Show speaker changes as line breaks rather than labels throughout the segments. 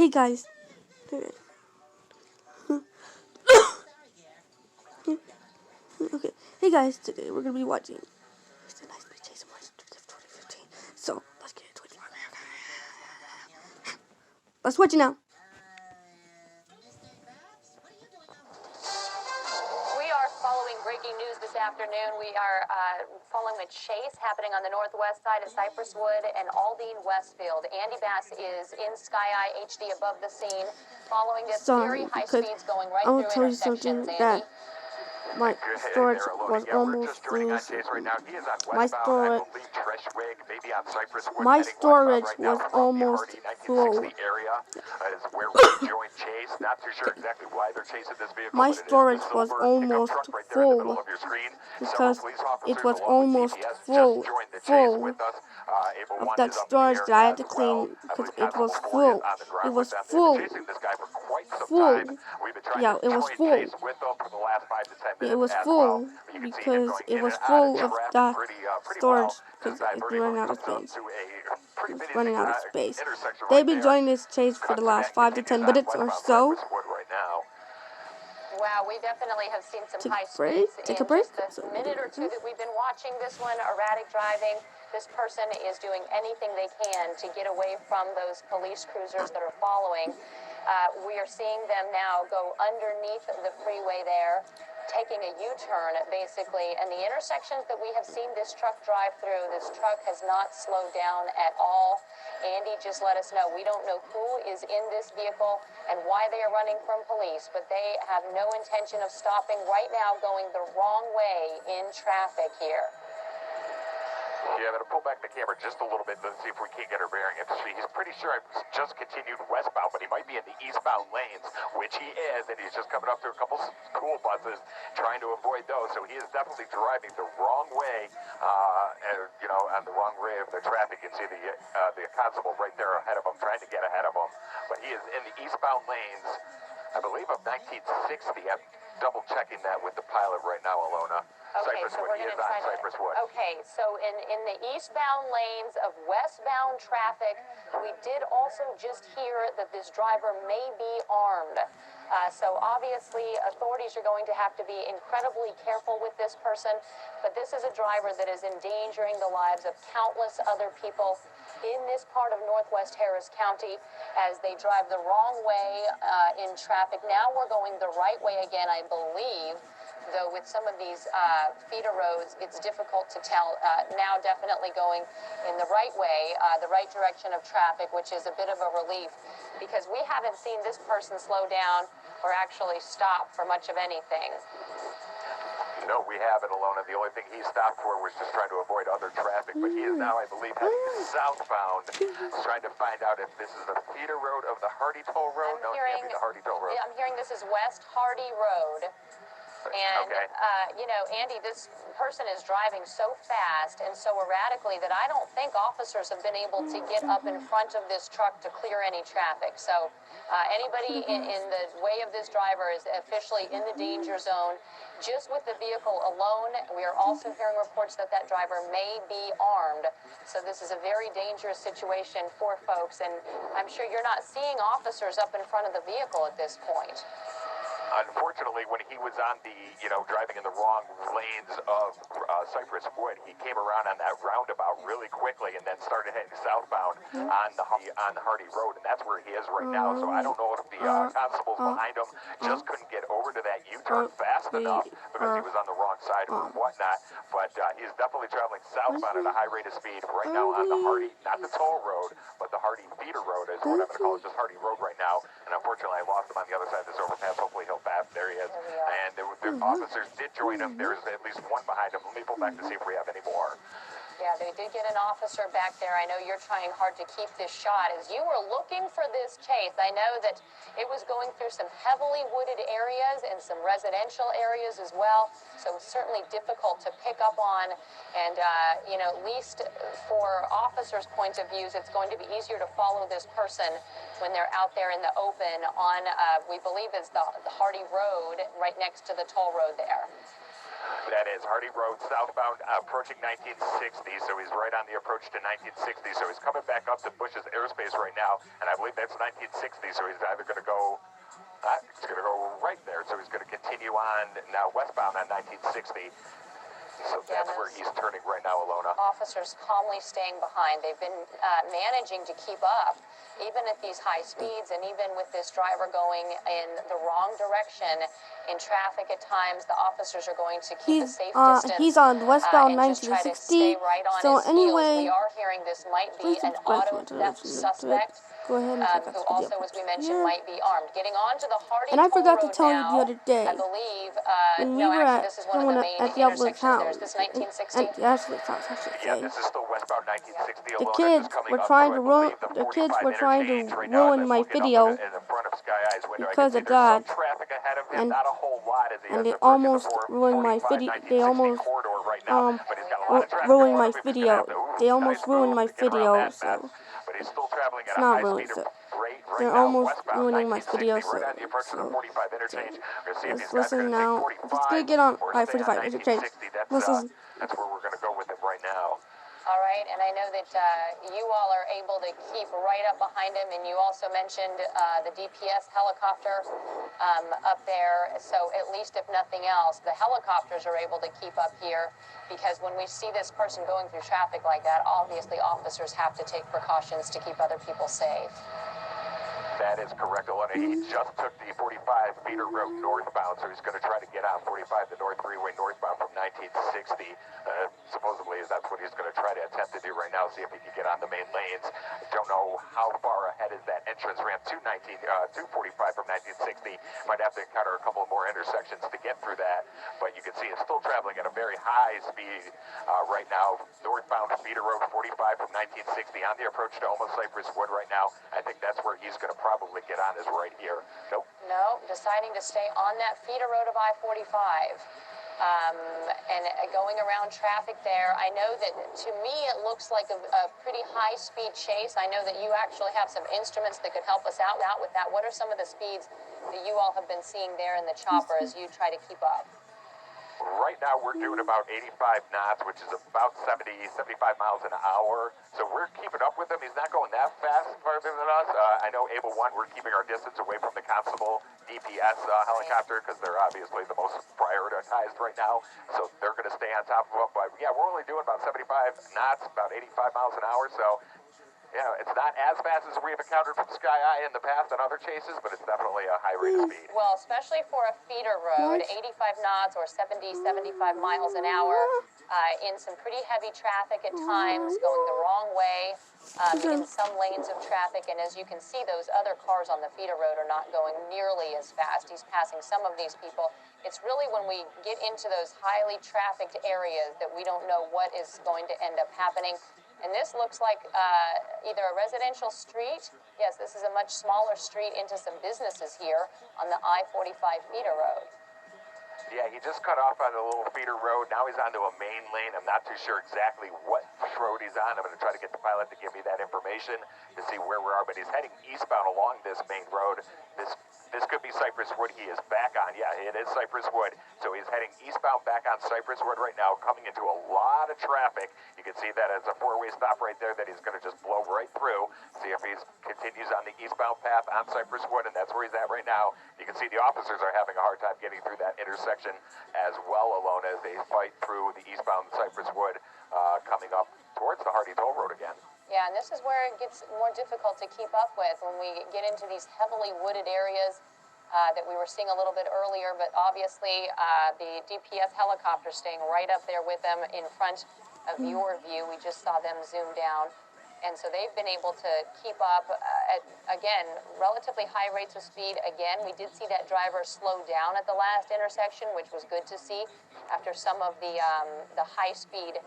Hey guys. Okay. Hey guys, today we're gonna be watching Mr. Nice Beach Chase 2015. So let's get into it. Let's watch it now.
We are following breaking news this afternoon. We are following a chase happening on the northwest side of Cypress Wood and Aldine Westfield. Andy Bass is in Sky Eye HD above the scene, following this very high speeds going right through intersections. Andy.
My storage was almost full. My storage was almost full. My storage was almost full because it was almost full of that storage that I had to clean because it was full. It was full. Yeah, it was full. It was full because it was full of that storage because it's running out of space. It's running out of space. They've been joining this chase for the last 5 to 10 minutes or so.
Wow, we definitely have seen some high speeds in just the minute or two that we've been watching this one. Erratic driving. This person is doing anything they can to get away from those police cruisers that are following. We are seeing them now go underneath the freeway there, taking a U-turn basically, and the intersections that we have seen this truck drive through, this truck has not slowed down at all. Andy just let us know, we don't know who is in this vehicle and why they are running from police, but they have no intention of stopping right now, going the wrong way in traffic here.
Yeah, I'm going to pull back the camera just a little bit to see if we can't get her bearing. He's pretty sure I've just continued westbound, but he might be in the eastbound lanes, which he is, and he's just coming up to a couple school buses trying to avoid those. So he is definitely driving the wrong way, on the wrong way of the traffic. You can see the constable right there ahead of him, trying to get ahead of him. But he is in the eastbound lanes, I believe, of 1960. I'm double checking that with the pilot right now, Alona.
Okay, so we're going to try
Cypress Wood.
Okay, so in the eastbound lanes of westbound traffic, we did also just hear that this driver may be armed. So obviously, authorities are going to have to be incredibly careful with this person, but this is a driver that is endangering the lives of countless other people in this part of northwest Harris County as they drive the wrong way in traffic. Now we're going the right way again, I believe. Though with some of these feeder roads, it's difficult to tell. Now definitely going in the right way, the right direction of traffic, which is a bit of a relief because we haven't seen this person slow down or actually stop for much of anything.
No, we haven't, Alona. The only thing he stopped for was just trying to avoid other traffic, but he is now, I believe, heading southbound, trying to find out if this is the feeder road of the Hardy Toll Road. No, it can't be the Hardy Toll Road.
I'm hearing this is West Hardy Road. And,
okay.
Andy, this person is driving so fast and so erratically that I don't think officers have been able to get up in front of this truck to clear any traffic. So anybody in the way of this driver is officially in the danger zone. Just with the vehicle alone, we are also hearing reports that that driver may be armed. So this is a very dangerous situation for folks. And I'm sure you're not seeing officers up in front of the vehicle at this point.
Unfortunately, when he was on the, driving in the wrong lanes of Cypress Wood, he came around on that roundabout really quickly and then started heading southbound on the Hardy Road, and that's where he is right now. So I don't know if the constables behind him just couldn't get over to that U-turn fast enough because he was on the wrong side or whatnot. But he's definitely traveling southbound at a high rate of speed right now on the Hardy, not the toll road, but the Hardy feeder road is what I'm going to call it, just Hardy Road right now. And unfortunately, I lost him on the other side of this overpass. Hopefully he'll back. There he is. And the officers did join him. There's at least one behind him. Let me pull back to see if we have any more.
Yeah, they did get an officer back there. I know you're trying hard to keep this shot. As you were looking for this chase, I know that it was going through some heavily wooded areas and some residential areas as well. So it's certainly difficult to pick up on. And, at least for officers' point of views, it's going to be easier to follow this person when they're out there in the open on, we believe is the Hardy Road right next to the toll road there.
That is Hardy Road, southbound, approaching 1960, so he's right on the approach to 1960, so he's coming back up to Bush's airspace right now, and I believe that's 1960, so he's either going to go, he's going to go right there, so he's going to continue on now westbound on 1960. So that's where he's turning right now, Alona.
Officers calmly staying behind. They've been managing to keep up, even at these high speeds, and even with this driver going in the wrong direction in traffic at times, the officers are going to keep a safe distance.
He's on westbound
and just try to
1960.
stay right on
So
his
anyway,
heels. We are hearing this might be an auto theft suspect.
Go ahead and check out
Who
this video
also, as we mentioned,
here.
might be armed. Getting onto the Hardy
And I
Toll
forgot to
Road
tell you
now,
the other day,
I believe,
when we
no,
were
actually,
at
this is one of the main
at the Outlook
intersections.
house,
There's this 1960.
at the Outlook house, I should
Yeah,
say.
this is still westbound 1960.
The
Alona,
kids
just coming
were
up
trying
through,
to ruin.
I believe,
The kids
45
were trying to
interchange right now as
ruin
I'm
my
looking up
video
in the front of Sky Eye's window.
because
I
of
can see there's
that,
some traffic ahead of him,
and
not a whole lot as he has
they
to
almost
bridge the
ruined my
45,
video.
1960
They almost
corridor right now, but he's got a lot of traffic
ruined
in
my
front of him. He's gonna
video.
have to,
They almost
nice
ruined
move
my
to get around
video.
that
So.
mess. But he's still traveling at
It's
a
not
high
ruined,
speed
so
rate right
they're
now,
almost
westbound
ruining my
1960,
video,
right on the approach to the 45 interchange. We're going to see if
let's
these guys are
listen
going to
now.
take 45
It's gonna get on
or stay on
I-45 interchange.
1960.
Let's listen.
That's where we're going to go with it right now.
All right, and I know that you all are able to keep right up behind him, and you also mentioned the DPS helicopter up there, so at least if nothing else, the helicopters are able to keep up here, because when we see this person going through traffic like that, obviously officers have to take precautions to keep other people safe.
That is correct, Alona. He just took the 45 feeder road northbound, so he's going to try to get on 45, the North Freeway northbound from 1960. Supposedly, that's what he's going to try to attempt to do right now, see if he can get on the main lanes. I don't know how far ahead is that entrance ramp to 45 from 1960. Might have to encounter a couple more intersections to get through that, but you can see it's still traveling at a very high speed right now. Northbound feeder road 45 from 1960 on the approach to almost Cypress Wood right now. I think that's where he's going to probably get on, is right here. Nope.
No, deciding to stay on that feeder road of I-45. And going around traffic there. I know that to me it looks like a pretty high-speed chase. I know that you actually have some instruments that could help us out with that. What are some of the speeds that you all have been seeing there in the chopper as you try to keep up?
Right now we're doing about 85 knots, which is about 75 miles an hour. So we're keeping up with him. He's not going that fast farther than us. I know Able 1, we're keeping our distance away from the Constable DPS helicopter because they're obviously the most prioritized right now. So they're going to stay on top of him. But yeah, we're only doing about 75 knots, about 85 miles an hour. So yeah, it's not as fast as we've encountered from Sky Eye in the past on other chases, but it's definitely a high rate of speed.
Well, especially for a feeder road, 85 knots or 70, 75 miles an hour in some pretty heavy traffic at times, going the wrong way in some lanes of traffic. And as you can see, those other cars on the feeder road are not going nearly as fast. He's passing some of these people. It's really when we get into those highly trafficked areas that we don't know what is going to end up happening. And this looks like either a residential street. Yes, this is a much smaller street into some businesses here on the I-45 feeder road.
Yeah, he just cut off on a little feeder road. Now he's onto a main lane. I'm not too sure exactly what road he's on. I'm going to try to get the pilot to give me that information to see where we are. But he's heading eastbound along this main road. This could be Cypress Wood. He is back on. Yeah, it is Cypress Wood. So he's heading eastbound back on Cypress Wood right now, coming into a lot of traffic. You can see that as a four-way stop right there that he's going to just blow right through. See if he continues on the eastbound path on Cypress Wood, and that's where he's at right now. You can see the officers are having a hard time getting through that intersection as well, alone as they fight through the eastbound Cypress Wood coming up towards the Hardy Toll Road again.
Yeah, and this is where it gets more difficult to keep up with when we get into these heavily wooded areas that we were seeing a little bit earlier. But obviously, the DPS helicopter staying right up there with them in front of your view. We just saw them zoom down. And so they've been able to keep up at, again, relatively high rates of speed. Again, we did see that driver slow down at the last intersection, which was good to see after some of the high-speed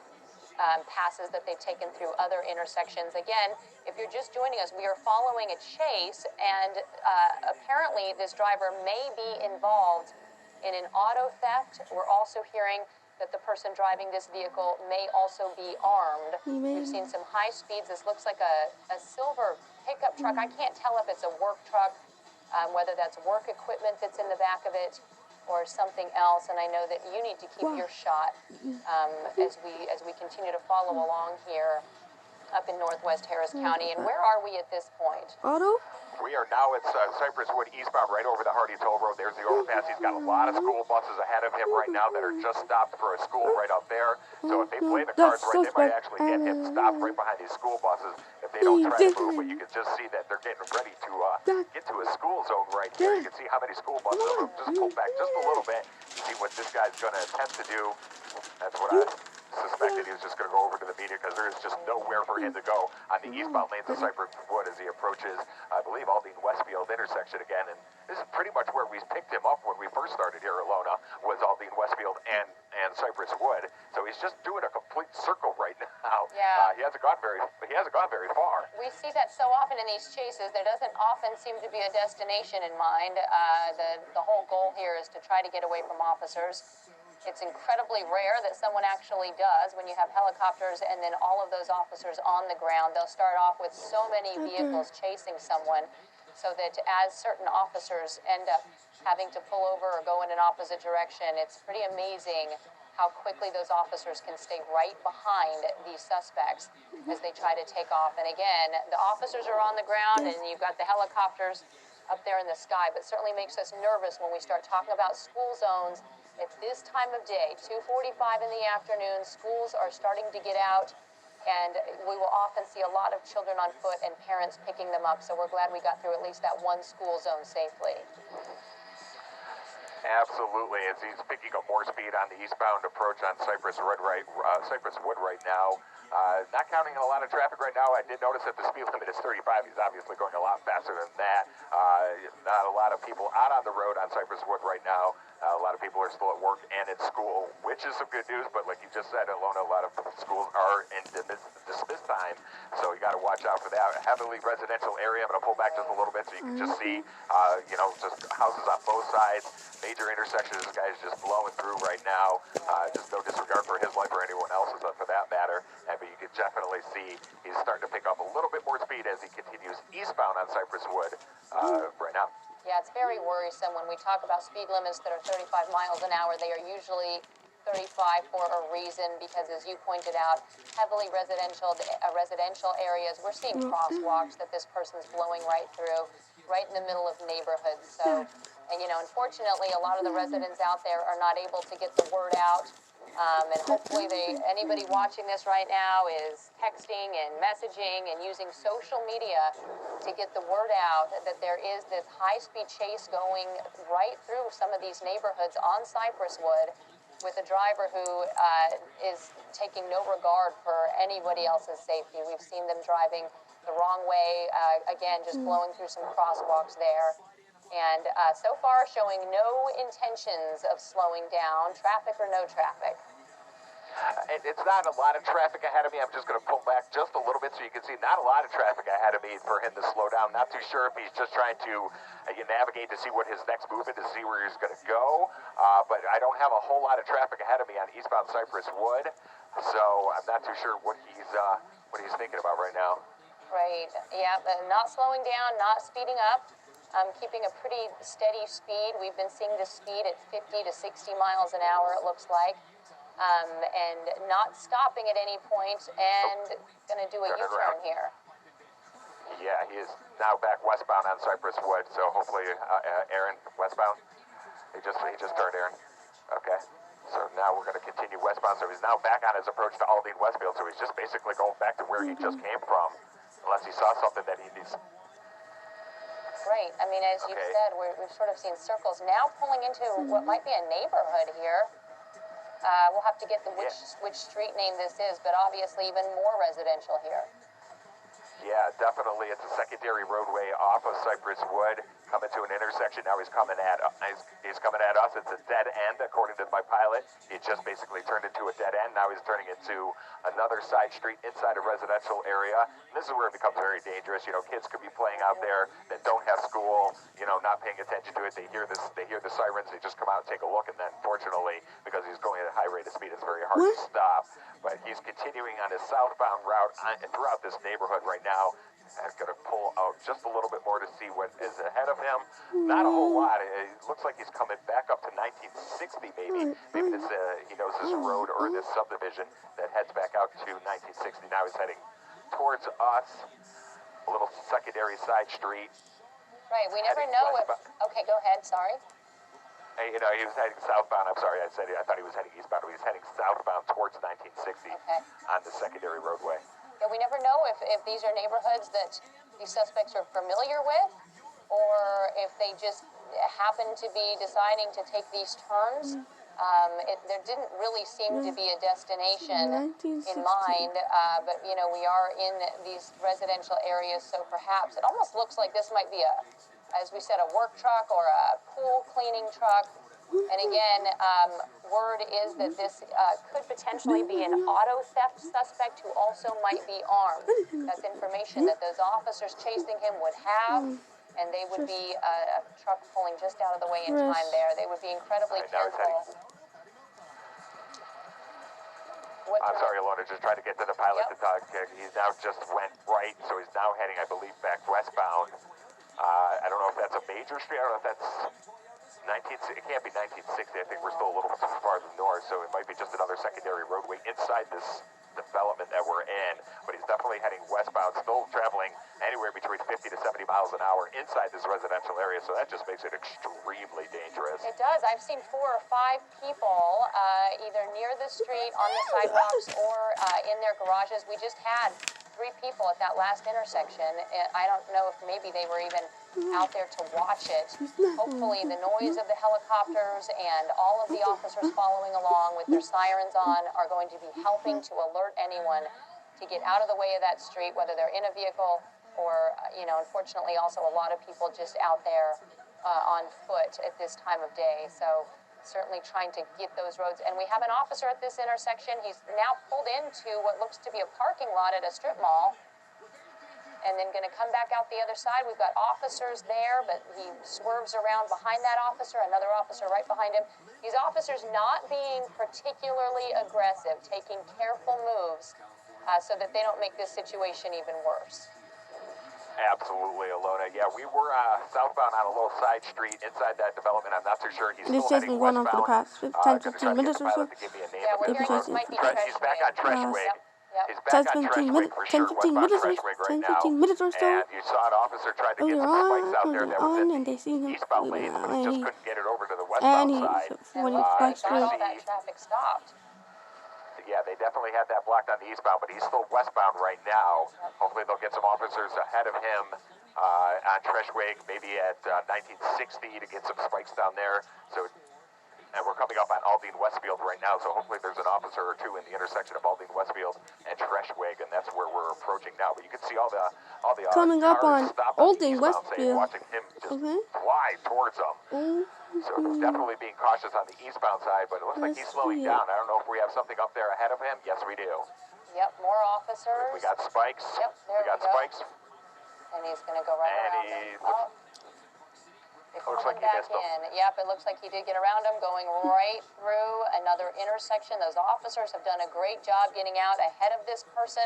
passes that they've taken through other intersections. Again, if you're just joining us, we are following a chase, and apparently this driver may be involved in an auto theft. We're also hearing that the person driving this vehicle may also be armed. We've seen some high speeds. This looks like a silver pickup truck. I can't tell if it's a work truck, whether that's work equipment that's in the back of it. or something else. And I know that you need to keep your shot as we continue to follow along here up in Northwest Harris County. And where are we at this point?
Auto?
We are now at Cypress Wood eastbound, right over the Hardy Toll Road. There's the overpass. He's got a lot of school buses ahead of him right now that are just stopped for a school right up there. So if they play the cards right, they might actually get him stopped right behind these school buses if they don't try to move. But you can just see that they're getting ready to get to a school zone right here. You can see how many school buses are just pulled back just a little bit to see what this guy's going to attempt to do. That's what I suspected. He was just going to go over to the median because there is just nowhere for him to go on the eastbound lanes of Cypress Wood as he approaches, I believe, Aldine Westfield intersection again. And this is pretty much where we picked him up when we first started here at Lona, was Aldine Westfield and Cypress Wood. So he's just doing a complete circle right now.
Yeah.
He hasn't gone very far.
We see that so often in these chases. There doesn't often seem to be a destination in mind. The whole goal here is to try to get away from officers. It's incredibly rare that someone actually does when you have helicopters and then all of those officers on the ground. They'll start off with so many vehicles chasing someone so that as certain officers end up having to pull over or go in an opposite direction, it's pretty amazing how quickly those officers can stay right behind these suspects as they try to take off. And again, the officers are on the ground and you've got the helicopters up there in the sky, but certainly makes us nervous when we start talking about school zones. At this time of day, 2:45 in the afternoon, schools are starting to get out, and we will often see a lot of children on foot and parents picking them up. So we're glad we got through at least that one school zone safely.
Absolutely, as he's picking up more speed on the eastbound approach on Cypress Wood right now. Not counting a lot of traffic right now. I did notice that the speed limit is 35. He's obviously going a lot faster than that. Not a lot of people out on the road on Cypress Wood right now. A lot of people are still at work and at school, which is some good news. But like you just said, Alona, a lot of schools are in dismiss time, so you got to watch out for that. Heavily residential area. I'm going to pull back just a little bit so you can just see, just houses on both sides. Major intersections. This guy is just blowing through right now. Just no disregard for his life or anyone else's, for that matter. But you can definitely see he's starting to pick up a little bit more speed as he continues eastbound on Cypress Wood right now.
Yeah, it's very worrisome when we talk about speed limits that are 35 miles an hour. They are usually 35 for a reason because, as you pointed out, heavily residential areas, we're seeing crosswalks that this person's blowing right through, right in the middle of neighborhoods. So, and unfortunately, a lot of the residents out there are not able to get the word out. And hopefully anybody watching this right now is texting and messaging and using social media to get the word out that there is this high-speed chase going right through some of these neighborhoods on Cypress Wood with a driver who is taking no regard for anybody else's safety. We've seen them driving the wrong way, again, just blowing through some crosswalks there. And so far showing no intentions of slowing down, traffic or no traffic.
It's not a lot of traffic ahead of me. I'm just going to pull back just a little bit so you can see not a lot of traffic ahead of me for him to slow down. Not too sure if he's just trying to navigate to see what his next movement, to see where he's going to go. But I don't have a whole lot of traffic ahead of me on eastbound Cypress Wood, so I'm not too sure what he's thinking about right now.
Right. Yeah, not slowing down, not speeding up. Keeping a pretty steady speed. We've been seeing this speed at 50 to 60 miles an hour, it looks like. And not stopping at any point and going to do a U-turn here.
Yeah, he is now back westbound on Cypress Wood, so hopefully, Aaron, westbound? He just turned, Aaron. Okay. So now we're going to continue westbound. So he's now back on his approach to Aldine Westfield, so he's just basically going back to where he just came from, unless he saw something that he needs.
Right. I mean, as you've said, we've sort of seen circles now pulling into what might be a neighborhood here. We'll have to get which street name this is, but obviously even more residential here.
Yeah, definitely. It's a secondary roadway off of Cypress Wood, coming to an intersection. Now he's coming at us. It's a dead end, according to my pilot. He just basically turned into a dead end. Now he's turning into another side street inside a residential area. And this is where it becomes very dangerous. Kids could be playing out there that don't have school, not paying attention to it. They hear the sirens. They just come out and take a look. And then, fortunately, because he's going at a high rate of speed, it's very hard to stop. But he's continuing on his southbound route throughout this neighborhood right now. I'm going to pull out just a little bit more to see what is ahead of him. Not a whole lot. It looks like he's coming back up to 1960 maybe. Maybe this, he knows this road or this subdivision that heads back out to 1960. Now he's heading towards us, a little secondary side street.
Right, we never know if... Okay, go ahead, sorry.
Hey, you know, he was heading southbound. I'm sorry, I thought he was heading eastbound. He was heading southbound towards 1960 on the secondary roadway.
Yeah, we never know if these are neighborhoods that these suspects are familiar with, or if they just happen to be deciding to take these turns. There didn't really seem to be a destination in mind, but, you know, we are in these residential areas, so perhaps it almost looks like this might be as we said, a work truck or a pool cleaning truck. And again, word is that this could potentially be an auto theft suspect who also might be armed. That's information that those officers chasing him would have, and they would be a truck pulling just out of the way in time there. They would be incredibly careful.
I'm sorry, Alona, just trying to get to the pilot to talk. He's now just went right, so he's now heading, I believe, back westbound. I don't know if that's a major street. I don't know if that's 1960. It can't be 1960. I think we're still a little too farther north, so it might be just another secondary roadway inside this development that we're in. But he's definitely heading westbound, still traveling anywhere between 50 to 70 miles an hour inside this residential area, so that just makes it extremely dangerous.
It does. I've seen 4 or 5 people either near the street, on the sidewalks, or in their garages. We just had 3 people at that last intersection. I don't know if maybe they were even out there to watch it. Hopefully the noise of the helicopters and all of the officers following along with their sirens on are going to be helping to alert anyone to get out of the way of that street, whether they're in a vehicle or, you know, unfortunately also a lot of people just out there on foot at this time of day. So certainly trying to get those roads. And we have an officer at this intersection. He's now pulled into what looks to be a parking lot at a strip mall and then going to come back out the other side. We've got officers there, but he swerves around behind that officer, another officer right behind him. These officers not being particularly aggressive, taking careful moves so that they don't make this situation even worse.
Absolutely, Alona. Yeah, we were southbound on a little side street inside that development. I'm not too sure he's
This
still
has
heading
been going on
westbound.
for the past 10, 15 minutes or so.
Yeah, we're hearing this might be Treshwig.
He's back on Treshwig.
Yep.
He's back on
10, 15
Treshwig
minutes,
for
10,
sure,
15
westbound
minutes,
Treshwig right
10,
now.
15 minutes or so.
And you saw an officer trying to get some spikes out there that was in
and they seen him,
eastbound lanes, but he just couldn't get it over to the
and
westbound
he,
side.
when he
Got
spiked
all that traffic stopped.
Yeah, they definitely had that blocked on the eastbound, but he's still westbound right now. Hopefully they'll get some officers ahead of him on Treshwig, maybe at 1960 to get some spikes down there. So, and we're coming up on Aldine Westfield right now, so hopefully there's an officer or 2 in the intersection of Aldine Westfield and Treshwig, and that's where we're approaching now. But you can see all the
coming up on Aldine
Westfield,
Westfield.
watching him just fly towards them. So definitely being cautious on the eastbound side, but it looks like he's slowing down. I don't know if we have something up there ahead of him. Yes, we do.
Yep, more officers.
We got spikes.
Yep, there
we got
go.
spikes.
And he's going to go right around him.
Looks like he missed him.
Yep, it looks like he did get around him, going right through another intersection. Those officers have done a great job getting out ahead of this person.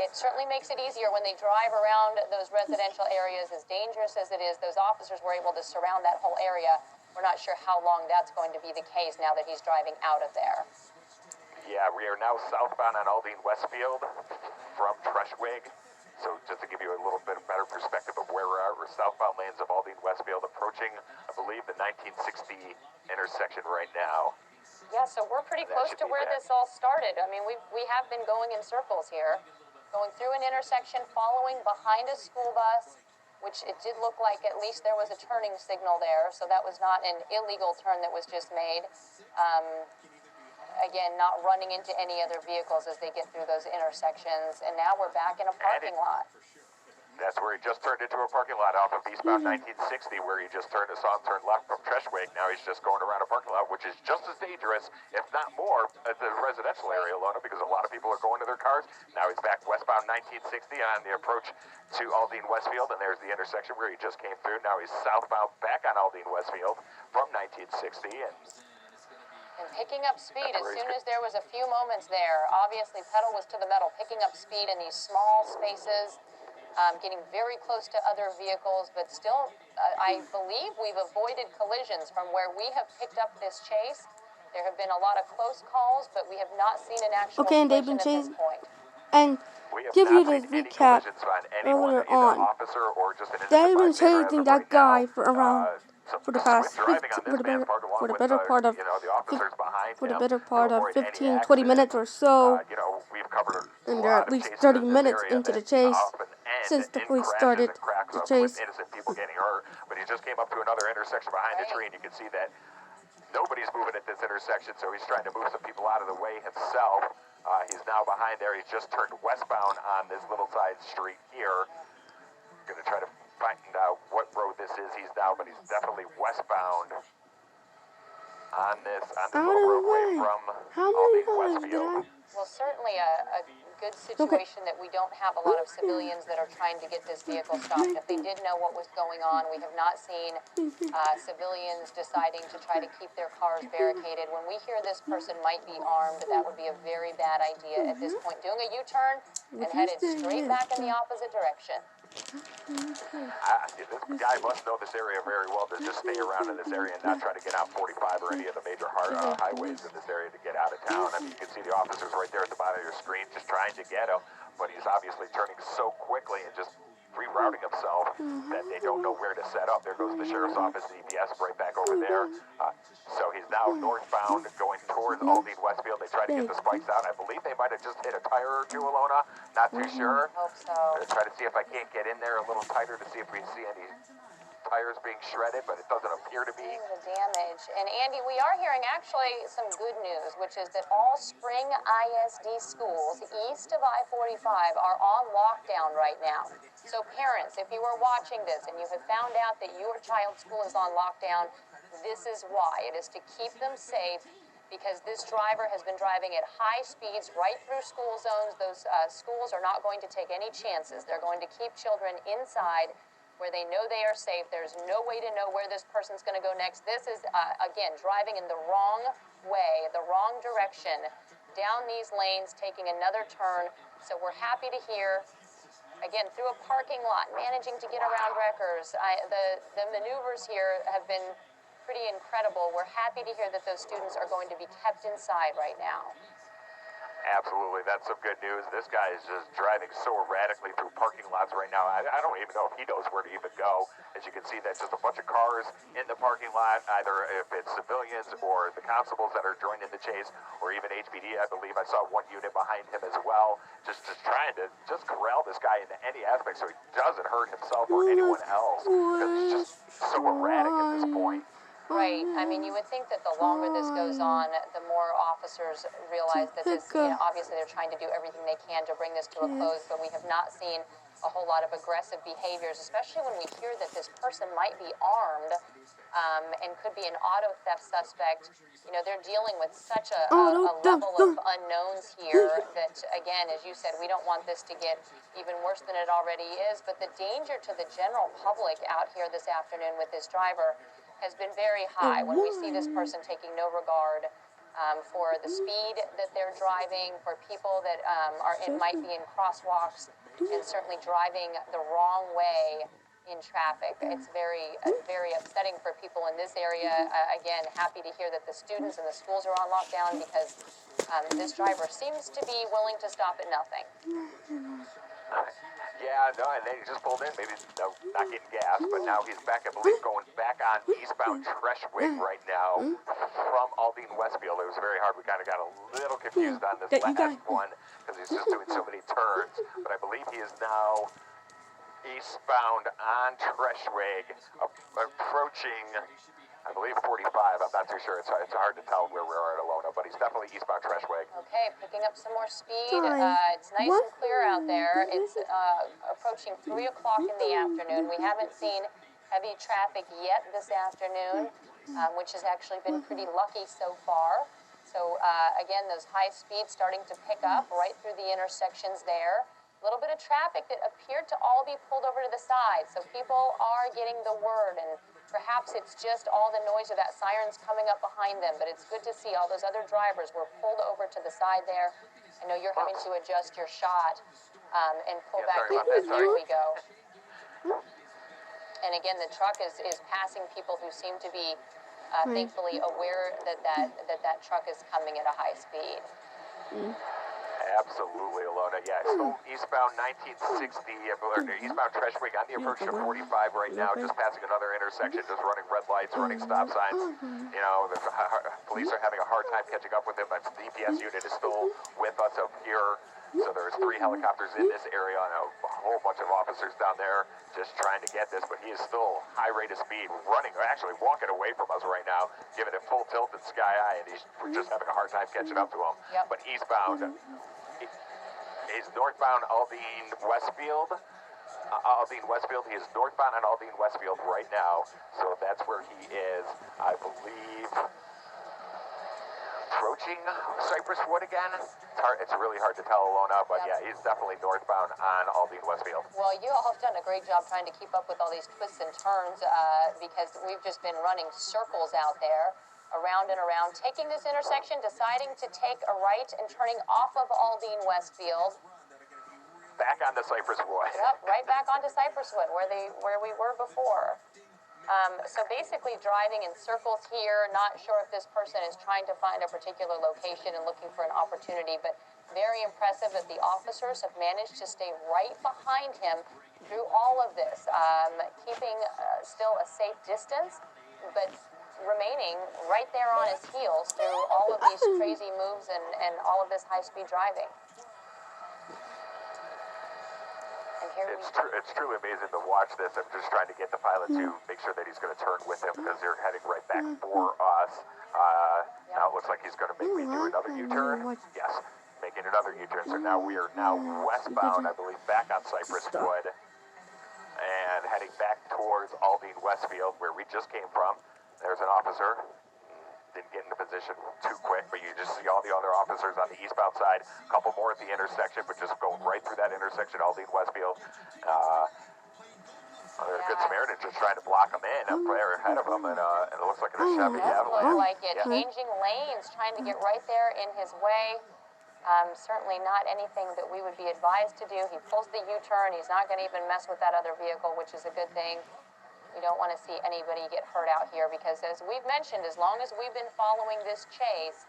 It certainly makes it easier when they drive around those residential areas. As dangerous as it is, those officers were able to surround that whole area. We're not sure how long that's going to be the case now that he's driving out of there.
Yeah, we are now southbound on Aldine Westfield from Treshwig. So just to give you a little bit better perspective of where we're at, we're southbound lanes of Aldine Westfield, approaching, I believe, the 1960 intersection right now.
Yeah, so we're pretty close to where this all started. I mean, we have been going in circles here, going through an intersection, following behind a school bus, which it did look like at least there was a turning signal there, so that was not an illegal turn that was just made. Again, not running into any other vehicles as they get through those intersections. And now we're back in a parking lot.
That's where he just turned into a parking lot off of eastbound 1960, where he just saw him turn left from Treshwig. Now he's just going around a parking lot, which is just as dangerous, if not more, at the residential area, Alona, because a lot of people are going to their cars. Now he's back westbound 1960 on the approach to Aldine Westfield, and there's the intersection where he just came through. Now he's southbound back on Aldine Westfield from 1960,
and picking up speed as soon as there was a few moments there. Obviously, pedal was to the metal, picking up speed in these small spaces. getting very close to other vehicles, but still, I believe we've avoided collisions from where we have picked up this chase. There have been a lot of close calls, but we have not seen an actual
Okay, and they've
collision
been
at this
chasing.
point.
And give you this recap earlier on. They've been chasing that guy for around for the past 15, for the better part of 15, 20 minutes or so, and they're at least 30 minutes into the chase since the police started the chase.
Innocent people getting hurt, but he just came up to another intersection behind the tree, and you can see that nobody's moving at this intersection, so he's trying to move some people out of the way himself. He's now behind there. He's just turned westbound on this little side street here. Going to try to find out what road this is he's now, but he's definitely westbound on this little roadway from Aldine Westfield.
Well, certainly a good situation that we don't have a lot of civilians that are trying to get this vehicle stopped. If they did know what was going on, we have not seen civilians deciding to try to keep their cars barricaded. When we hear this person might be armed, that would be a very bad idea at this point. Doing a U-turn and headed straight back in the opposite direction.
This guy must know this area very well to just stay around in this area and not try to get out 45 or any of the major highways in this area to get out of town. I mean, you can see the officers right there at the bottom of your screen just trying to get him, but he's obviously turning so quickly and just rerouting himself that they don't know where to set up. There goes the sheriff's office, EPS right back over there. So he's now northbound going towards Aldine Westfield. They tried to get the spikes out. I believe they might have just hit a tire or two, Alona. Not too sure.
Hope so.
Try to see if I can't get in there a little tighter to see if we see any tires being shredded, but it doesn't appear to be.
The damage. And Andy, we are hearing actually some good news, which is that all Spring ISD schools east of I-45 are on lockdown right now. So parents, if you are watching this and you have found out that your child's school is on lockdown, this is why. It is to keep them safe, because this driver has been driving at high speeds right through school zones. Those schools are not going to take any chances. They're going to keep children inside where they know they are safe. There's no way to know where this person's going to go next. This is, again, driving in the wrong way, the wrong direction, down these lanes, taking another turn. So we're happy to hear, again, through a parking lot, managing to get around wreckers. The maneuvers here have been pretty incredible. We're happy to hear that those students are going to be kept inside right now.
Absolutely, that's some good news. This guy is just driving so erratically through parking lots right now. I don't even know if he knows where to even go. As you can see, that's just a bunch of cars in the parking lot, either if it's civilians or the constables that are joining the chase, or even HPD. I believe I saw one unit behind him as well, just trying to just corral this guy into any aspect so he doesn't hurt himself or anyone else, because it's just so erratic at this point.
Right. I mean, you would think that the longer this goes on, the more officers realize that this, obviously they're trying to do everything they can to bring this to a close, but we have not seen a whole lot of aggressive behaviors, especially when we hear that this person might be armed and could be an auto theft suspect. You know, they're dealing with such a level of unknowns here that, again, as you said, we don't want this to get even worse than it already is, but the danger to the general public out here this afternoon with this driver has been very high. When we see this person taking no regard for the speed that they're driving, for people that might be in crosswalks, and certainly driving the wrong way in traffic. It's very upsetting for people in this area. Again, happy to hear that the students and the schools are on lockdown, because this driver seems to be willing to stop at nothing.
Yeah, no, and then he just pulled in, maybe not getting gas, but now he's back, I believe, going back on eastbound Treshwig right now from Aldine Westfield. It was very hard. We kind of got a little confused on this last one because he's just doing so many turns, but I believe he is now eastbound on Treshwig, approaching, I believe, 45. I'm not too sure. It's hard to tell where we are at Alona, but he's definitely eastbound Treshwig.
Okay, picking up some more speed. It's nice and clear out there. It's approaching 3 o'clock in the afternoon. We haven't seen heavy traffic yet this afternoon, which has actually been pretty lucky so far. So, again, those high speeds starting to pick up right through the intersections there. A little bit of traffic that appeared to all be pulled over to the side. So people are getting the word, and perhaps it's just all the noise of that sirens coming up behind them, but it's good to see all those other drivers were pulled over to the side there. I know you're having to adjust your shot and pull
Yeah,
back
sorry
in,
about that,
but here
sorry.
we go. And again, the truck is passing people who seem to be thankfully aware that truck is coming at a high speed.
Absolutely, Alona. Yeah, still eastbound 1960, or eastbound Treshwig on the approach to 45 right now, just passing another intersection, just running red lights, running stop signs. You know, the police are having a hard time catching up with him, but the DPS unit is still with us up here. So there's 3 helicopters in this area and a whole bunch of officers down there just trying to get this, but he is still high rate of speed, running, or actually walking away from us right now, giving it full tilt and sky high, and we're just having a hard time catching up to him.
Yep.
But eastbound, he's northbound Aldine Westfield. Aldine Westfield. He is northbound on Aldine Westfield right now, so that's where he is, I believe. Approaching Cypress Wood again. It's really hard to tell, Alona, but yeah, he's definitely northbound on Aldine Westfield.
Well, you all have done a great job trying to keep up with all these twists and turns because we've just been running circles out there, around and around, taking this intersection, deciding to take a right and turning off of Aldine Westfield.
Back onto Cypress Wood.
Yep, right back onto Cypress Wood, where we were before. So basically driving in circles here, not sure if this person is trying to find a particular location and looking for an opportunity, but very impressive that the officers have managed to stay right behind him through all of this, keeping still a safe distance, but remaining right there on his heels through all of these crazy moves and all of this high-speed driving.
It's truly amazing to watch this. I'm just trying to get the pilot to make sure that he's going to turn with him because they're heading right back for us. Now it looks like he's going to make me do another U-turn. Yes, making another U-turn. So now we are westbound, I believe, back on Cypress Wood and heading back towards Aldine Westfield where we just came from. There's an officer. Didn't get into position too quick, but you just see all the other officers on the eastbound side. A couple more at the intersection, but just going right through that intersection, Aldine Westfield. There's a good Samaritan just trying to block him in up there ahead of him, and it looks like a Chevy Avalanche.
Looks like it. Yeah. Changing lanes, trying to get right there in his way. Certainly not anything that we would be advised to do. He pulls the U-turn. He's not going to even mess with that other vehicle, which is a good thing. We don't want to see anybody get hurt out here because, as we've mentioned, as long as we've been following this chase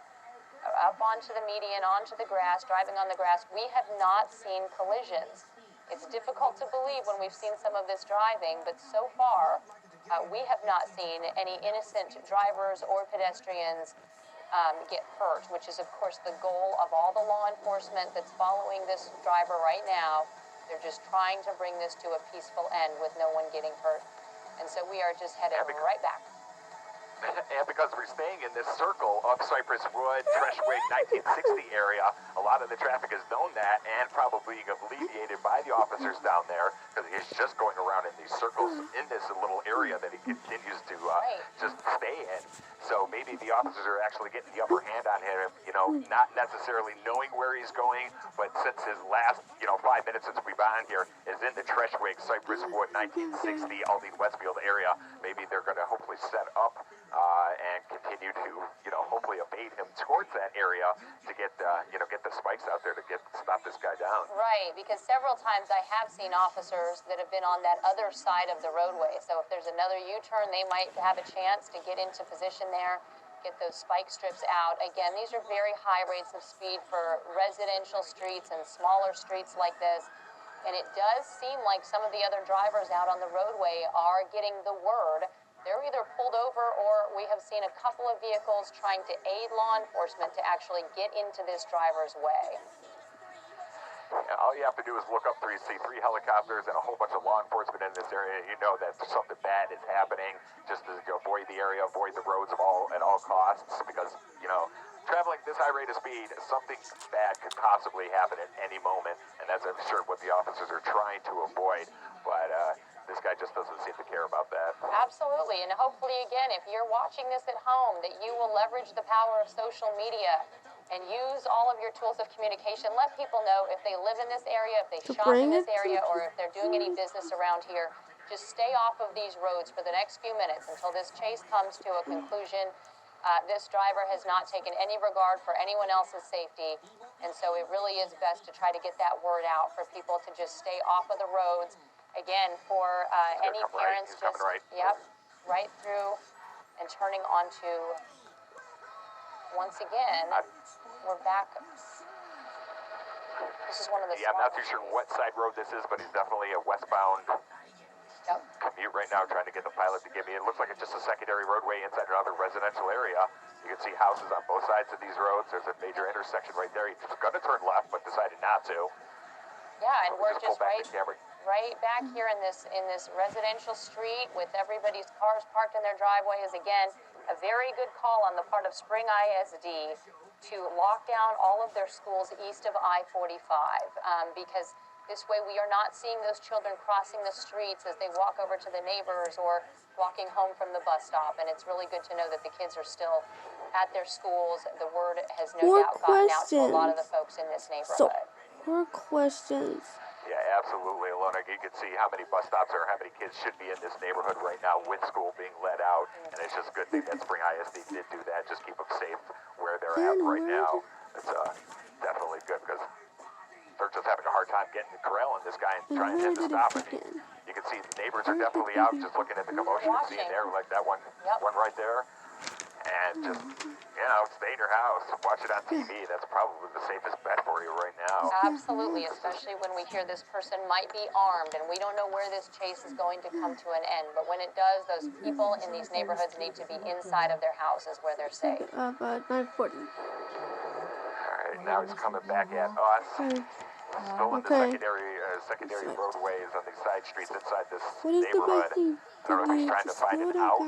up onto the median, onto the grass, driving on the grass, we have not seen collisions. It's difficult to believe when we've seen some of this driving, but so far we have not seen any innocent drivers or pedestrians get hurt, which is, of course, the goal of all the law enforcement that's following this driver right now. They're just trying to bring this to a peaceful end with no one getting hurt. And so we are just headed right back.
And because we're staying in this circle of Cypress Wood, Treshwig, 1960 area, a lot of the traffic has known that and probably alleviated by the officers down there because he's just going around in these circles in this little area that he continues to just stay in. So maybe the officers are actually getting the upper hand on him, you know, not necessarily knowing where he's going, but since his last, 5 minutes since we've been on here is in the Treshwig, Cypress Wood, 1960 Aldine Westfield area, maybe they're going to hopefully set up and continue to, hopefully evade him towards that area to get the spikes out there to stop this guy down.
Right, because several times I have seen officers that have been on that other side of the roadway. So if there's another U-turn, they might have a chance to get into position there, get those spike strips out. Again, these are very high rates of speed for residential streets and smaller streets like this. And it does seem like some of the other drivers out on the roadway are getting the word. They're either pulled over or we have seen a couple of vehicles trying to aid law enforcement to actually get into this driver's way.
Yeah, all you have to do is look up there, you see 3 helicopters and a whole bunch of law enforcement in this area. You know that something bad is happening, just to avoid the area, avoid the roads at all costs, because, traveling this high rate of speed, something bad could possibly happen at any moment, and that's, I'm sure, what the officers are trying to avoid. But this guy just doesn't seem to care about that.
Absolutely, and hopefully, again, if you're watching this at home, that you will leverage the power of social media and use all of your tools of communication. Let people know if they live in this area, if they shop in this area, or if they're doing any business around here. Just stay off of these roads for the next few minutes until this chase comes to a conclusion. This driver has not taken any regard for anyone else's safety, and so it really is best to try to get that word out for people to just stay off of the roads. Again, for any parents, just right through and turning onto. Once again, we're back. This is one of the.
Yeah, I'm not too sure what side road this is, but he's definitely a westbound. Commute right now, trying to get the pilot to give me. It looks like it's just a secondary roadway inside another residential area. You can see houses on both sides of these roads. There's a major intersection right there. He's going to turn left, but decided not to.
Yeah, and we're just right back here in this residential street with everybody's cars parked in their driveways. Again, a very good call on the part of Spring ISD to lock down all of their schools east of I-45 because this way we are not seeing those children crossing the streets as they walk over to the neighbors or walking home from the bus stop. And it's really good to know that the kids are still at their schools. The word has no doubt gotten out to a lot of the folks in this neighborhood.
More questions.
Yeah, absolutely, Alona. You can see how many bus stops or how many kids should be in this neighborhood right now with school being let out. And it's just a good thing that Spring ISD did do that. Just keep them safe where they're at right now. It's definitely good because they're just having a hard time corralling this guy and trying to stop him. You can see the neighbors are definitely out just looking at the commotion and seeing there, like that one right there. And just, stay in your house, watch it on TV. That's probably the safest bet for you right now.
Absolutely, especially when we hear this person might be armed and we don't know where this chase is going to come to an end. But when it does, those people in these neighborhoods need to be inside of their houses where they're safe.
9:40.
Alright, now he's coming back at us. Still in the secondary roadways on these side streets inside this neighborhood. I don't know if he's trying to find an out.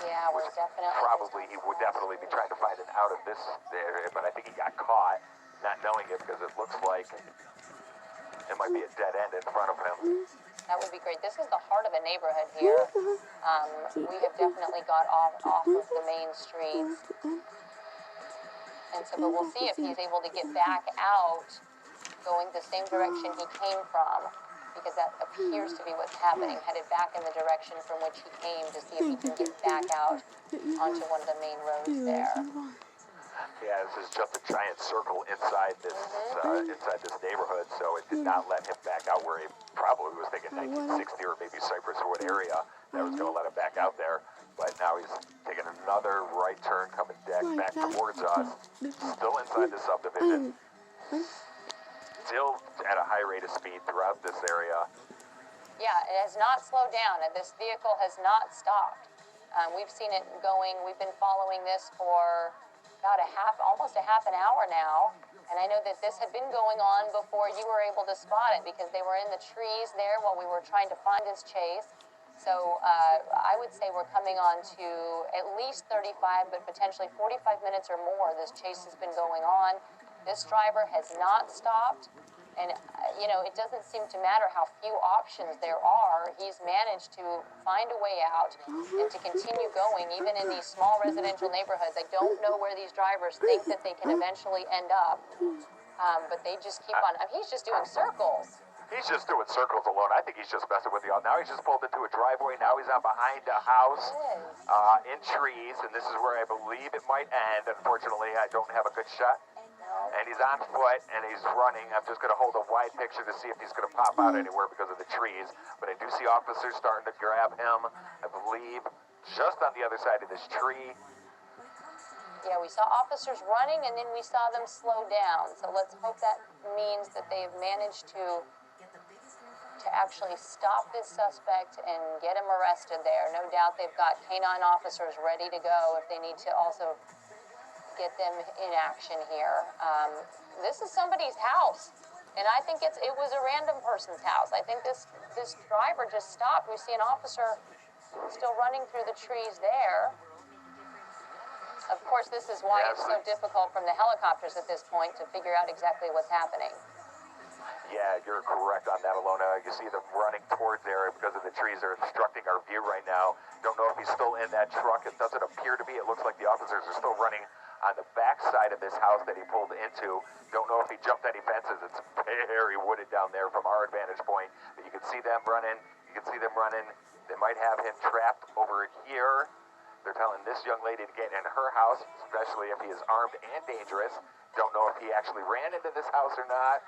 Yeah, we're definitely.
He would definitely be trying to find an out of this area, but I think he got caught, not knowing it because it looks like it might be a dead end in front of him.
That would be great. This is the heart of a neighborhood here. We have definitely got off of the main streets. And so, but we'll see if he's able to get back out, going the same direction he came from, because that appears to be what's happening, headed back in the direction from which he came to see if he can get back out onto one of the main roads there.
Yeah, this is just a giant circle inside this neighborhood, so it did not let him back out where he probably was thinking 1960 or maybe Cypress Wood area that was going to let him back out there. But now he's taking another right turn coming back towards us, still inside the subdivision, still at a high rate of speed throughout this area.
Yeah, it has not slowed down, and this vehicle has not stopped. We've seen it going, we've been following this for about almost a half an hour now, and I know that this had been going on before you were able to spot it because they were in the trees there while we were trying to find his chase. So I would say we're coming on to at least 35, but potentially 45 minutes or more. This chase has been going on. This driver has not stopped. And, it doesn't seem to matter how few options there are. He's managed to find a way out and to continue going, even in these small residential neighborhoods. I don't know where these drivers think that they can eventually end up, but they just keep on. He's just doing circles.
He's just doing circles alone. I think he's just messing with you all. Now he's just pulled into a driveway. Now he's out behind a house in trees, and this is where I believe it might end. Unfortunately, I don't have a good shot. And he's on foot, and he's running. I'm just going to hold a wide picture to see if he's going to pop out anywhere because of the trees. But I do see officers starting to grab him, I believe, just on the other side of this tree.
Yeah, we saw officers running, and then we saw them slow down. So let's hope that means that they have managed to actually stop this suspect and get him arrested there. No doubt they've got canine officers ready to go if they need to also get them in action here. This is somebody's house, and I think it was a random person's house. I think this driver just stopped. We see an officer still running through the trees there. Of course, this is why it's so difficult from the helicopters at this point to figure out exactly what's happening.
Yeah, you're correct on that, Alona. You see them running towards there because of the trees. They're obstructing our view right now. Don't know if he's still in that truck. It doesn't appear to be. It looks like the officers are still running on the back side of this house that he pulled into. Don't know if he jumped any fences. It's very wooded down there from our vantage point. But you can see them running. You can see them running They might have him trapped over here. They're telling this young lady to get in her house, especially if he is armed and dangerous. Don't know if he actually ran into this house or not.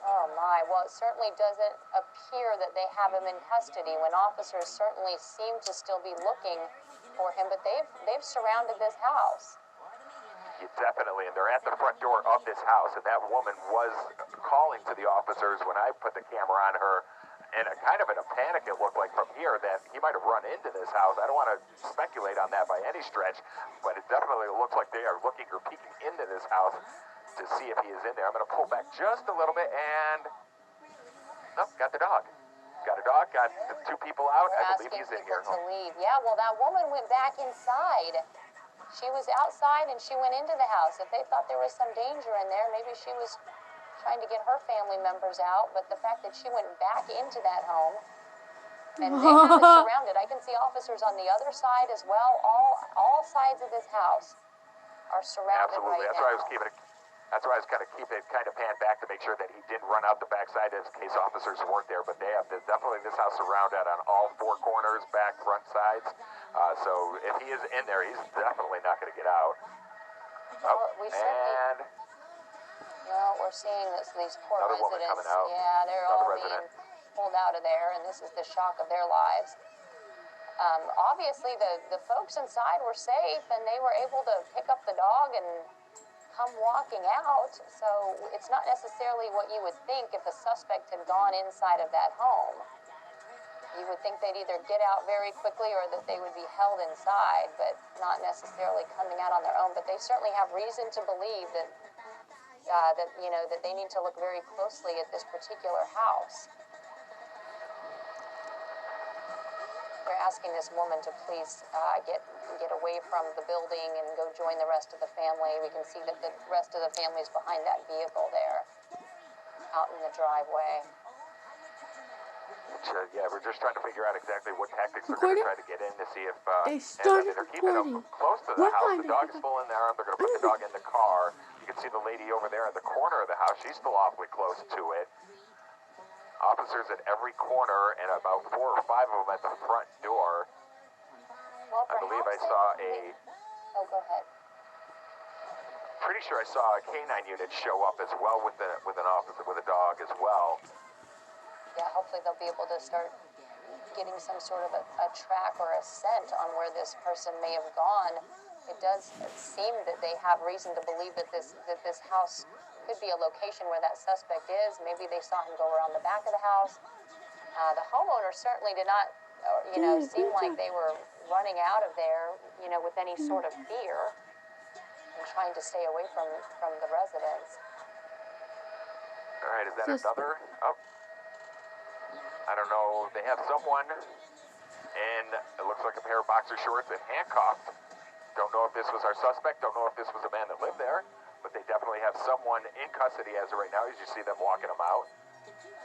Oh my, well it certainly doesn't appear that they have him in custody when officers certainly seem to still be looking for him, but they've surrounded this house.
Yeah, definitely, and they're at the front door of this house, and that woman was calling to the officers when I put the camera on her, and kind of in a panic it looked like from here that he might have run into this house. I don't want to speculate on that by any stretch, but it definitely looks like they are looking or peeking into this house to see if he is in there. I'm going to pull back just a little bit, and nope, got the dog. Got a dog, got the two people out.
We're
I believe
asking
he's in
people
here.
to leave. Yeah, well that woman went back inside. She was outside and she went into the house. If they thought there was some danger in there, maybe she was trying to get her family members out, but the fact that she went back into that home, and they have it surrounded. I can see officers on the other side as well. All sides of this house are surrounded.
Absolutely.
Right
That's why I
now.
was keeping it. That's why I was kind of panned back to make sure that he didn't run out the backside in case officers weren't there. But they have definitely this house surrounded on all four corners, back, front, sides. So if he is in there, he's definitely not going to get out.
Well, we certainly.
And
No, we're seeing these poor
another woman
residents.
coming out.
Yeah, they're
Another
all
resident.
being pulled out of there, and this is the shock of their lives. Obviously, the folks inside were safe, and they were able to pick up the dog and come walking out. So it's not necessarily what you would think if a suspect had gone inside of that home. You would think they'd either get out very quickly or that they would be held inside, but not necessarily coming out on their own. But they certainly have reason to believe that that they need to look very closely at this particular house. They're asking this woman to please get away from the building and go join the rest of the family. We can see that the rest of the family's behind that vehicle there, out in the driveway.
Yeah, we're just trying to figure out exactly what tactics they're going to try to get in to see if
They started
they're keeping them
recording.
close to the
What
house.
time
The
did
dog
you
is still in there. They're going to put the dog in the car. You can see the lady over there in the corner of the house. She's still awfully close to it. Officers at every corner and about 4 or 5 of them at the front door.
Well,
I believe I saw
Oh, go ahead.
Pretty sure I saw a canine unit show up as well with an officer with a dog as well.
Yeah, hopefully they'll be able to start getting some sort of a track or a scent on where this person may have gone. It does seem that they have reason to believe that this house could be a location where that suspect is. Maybe they saw him go around the back of the house. The homeowner certainly did not, seem like they were running out of there, with any sort of fear and trying to stay away from the residents.
All right, is that another? Oh, I don't know. They have someone, and it looks like a pair of boxer shorts and handcuffed. Don't know if this was our suspect. Don't know if this was a man that lived there, but they definitely have someone in custody as of right now. As you see them walking him out.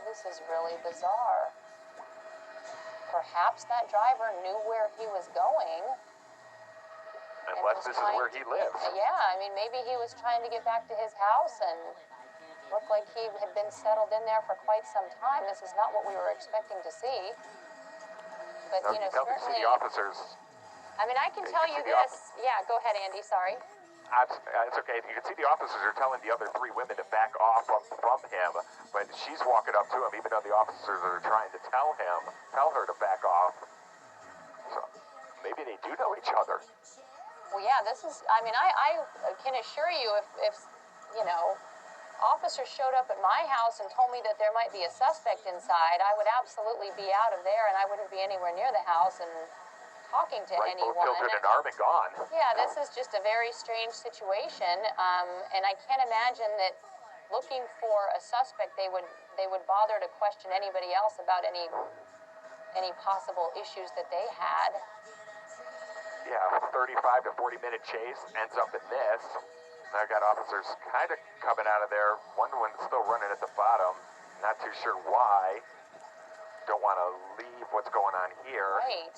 This is really bizarre. Perhaps that driver knew where he was going.
Unless this is where he lives.
Yeah, I mean, maybe he was trying to get back to his house and looked like he had been settled in there for quite some time. This is not what we were expecting to see. But,
Now, you can
certainly...
see the officers.
I mean, I can tell you this. Yeah, go ahead, Andy, sorry.
It's okay. You can see the officers are telling the other 3 women to back off from him, but she's walking up to him, even though the officers are trying to tell her to back off. So maybe they do know each other.
Well, yeah, this is, I mean, I can assure you if officers showed up at my house and told me that there might be a suspect inside, I would absolutely be out of there and I wouldn't be anywhere near the house and talking to anyone.
Both children and arm and gone.
Yeah, this is just a very strange situation, and I can't imagine that looking for a suspect they would bother to question anybody else about any possible issues that they had.
Yeah, 35 to 40 minute chase ends up in this. I've got officers kind of coming out of there. One still running at the bottom. Not too sure why. Don't want to leave what's going on here.
Right.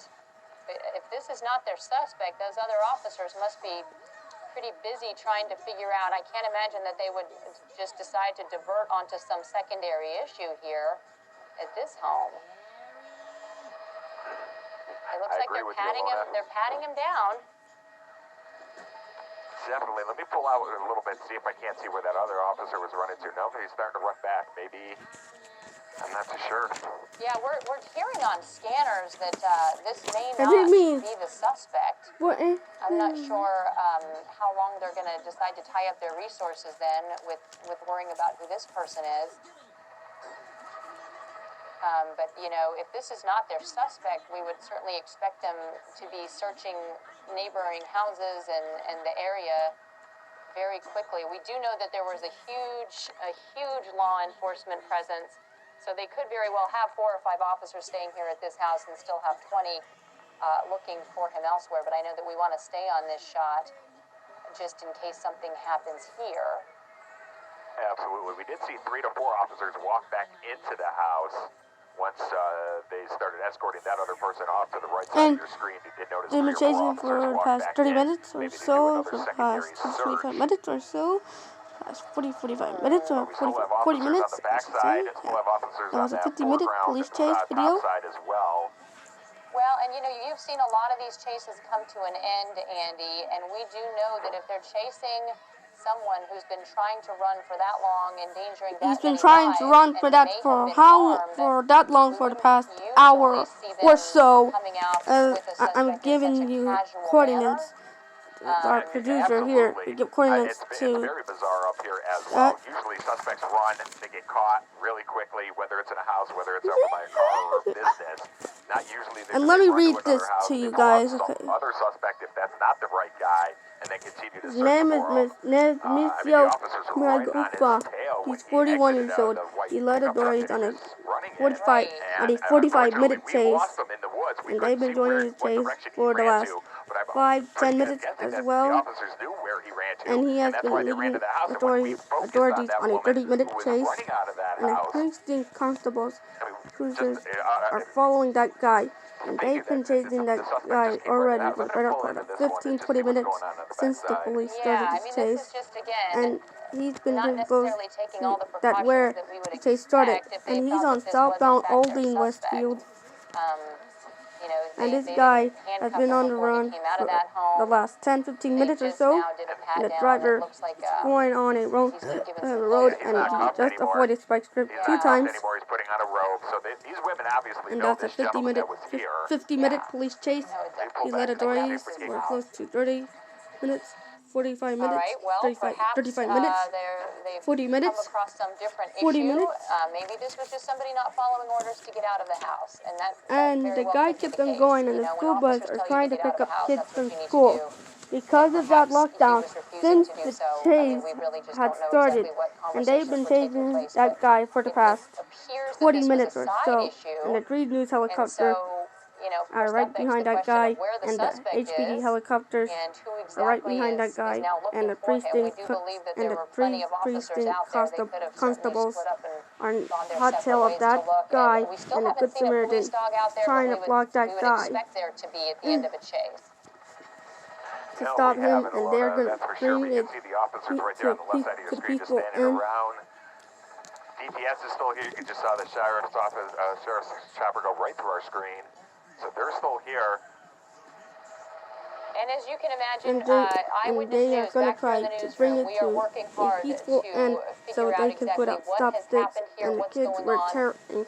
If this is not their suspect, those other officers must be pretty busy trying to figure out. I can't imagine that they would just decide to divert onto some secondary issue here at this home. It looks like they're patting him. They're patting him down.
Definitely. Let me pull out a little bit, see if I can't see where that other officer was running to. No, he's starting to run back. Maybe. I'm not too sure.
Yeah, we're hearing on scanners that this may not be the suspect. I'm not sure how long they're going to decide to tie up their resources then with worrying about who this person is. But, you know, if this is not their suspect, we would certainly expect them to be searching neighboring houses and the area very quickly. We do know that there was a huge law enforcement presence, so they could very well have 4 or 5 officers staying here at this house and still have 20 looking for him elsewhere. But I know that we want to stay on this shot just in case something happens here.
Absolutely. We did see 3 to 4 officers walk back into the house once they started escorting that other person off to the right side of your screen. You did notice
they've been
3 or 4
chasing for the past 30 minutes or so, for the past 25 minutes or so, past 45 minutes or 40 minutes, I should say. That was a 50-minute police chase video.
Well, and you know, you've seen a lot of these chases come to an end, Andy, and we do know that if they're chasing someone who's been trying to run for that long, endangering that
He's been
many
trying
lives,
to run for that for that long, for the past hour or so. I'm giving you coordinates. Our producer here, we give coordinates to.
It's very bizarre up here as well. Usually suspects run, they get caught really quickly, whether it's in a house, whether it's over by a car or a business. Not usually.
And let me read this to you guys. Okay.
Other suspect, if that's not the right guy, and they continue to
his name is Misio Miragofa. He's 41 years old. He led authorities on a 45-minute chase, and they've been joining the chase for the last 5-10 minutes as well. And he has been leading authorities on a 30-minute chase, and the precinct constables cruisers are following that guy. And they've been chasing that guy already for the better part of 15-20 minutes since the police started this chase. And he's been close to that where the chase started. And he's on southbound Aldine Westfield. And this guy has been on the run for the last 10-15 minutes or so. And the driver is going on a road and he just avoided spike strip 2 times. And that's a 50-minute police chase. He led authorities for close to 30 minutes. 45 minutes, 35 minutes, 40 minutes, 40 minutes.
Maybe this was just somebody not following orders to get out of the house.
And the guy kept on going, and the school bus are trying to pick up kids from school. Because of that lockdown, since the chase had started, and they've been chasing that guy for the past 40 minutes or so, and the 3 news helicopters are right behind that guy, and the HPD helicopters are right behind that guy, and the precinct constables are hot-tail of that guy, and the Good Samaritan trying to block that guy to stop him, and they're going to bring it to the people in.
DPS is still here. You just saw the sheriff's office, sheriff's chopper go right through our screen. So they're still here.
And as you can imagine,
they are going to try to bring it to a peaceful end so they can put out stop sticks, and the kids were terrified.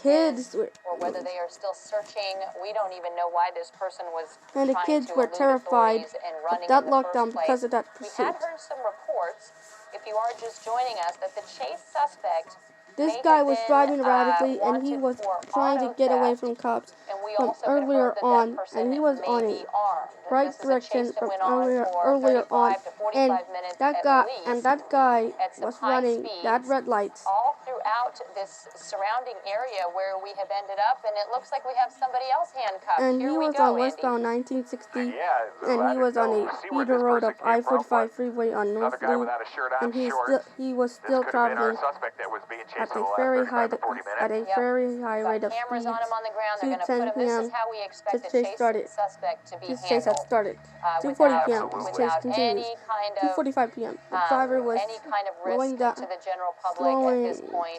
Kids were,
or whether they are still searching. We don't even know why this person was
and the kids were terrified of that lockdown because of that pursuit.
We had heard some reports, if you are just joining us, that the chase suspect
this guy was driving erratically, and he was trying to get away from cops from earlier on, and he was on a right direction from earlier on, and that guy was running that red lights.
All throughout this surrounding area where we have ended up, and it looks like we have somebody else handcuffed.
And he was on westbound 1960, and he was on a feeder road of I-45 freeway on North Loop, and he was still traveling at a very high rate of speed to 10 p.m. This chase started. This chase had started. 2:40 p.m. This chase continues. 2:45 p.m. The driver was slowing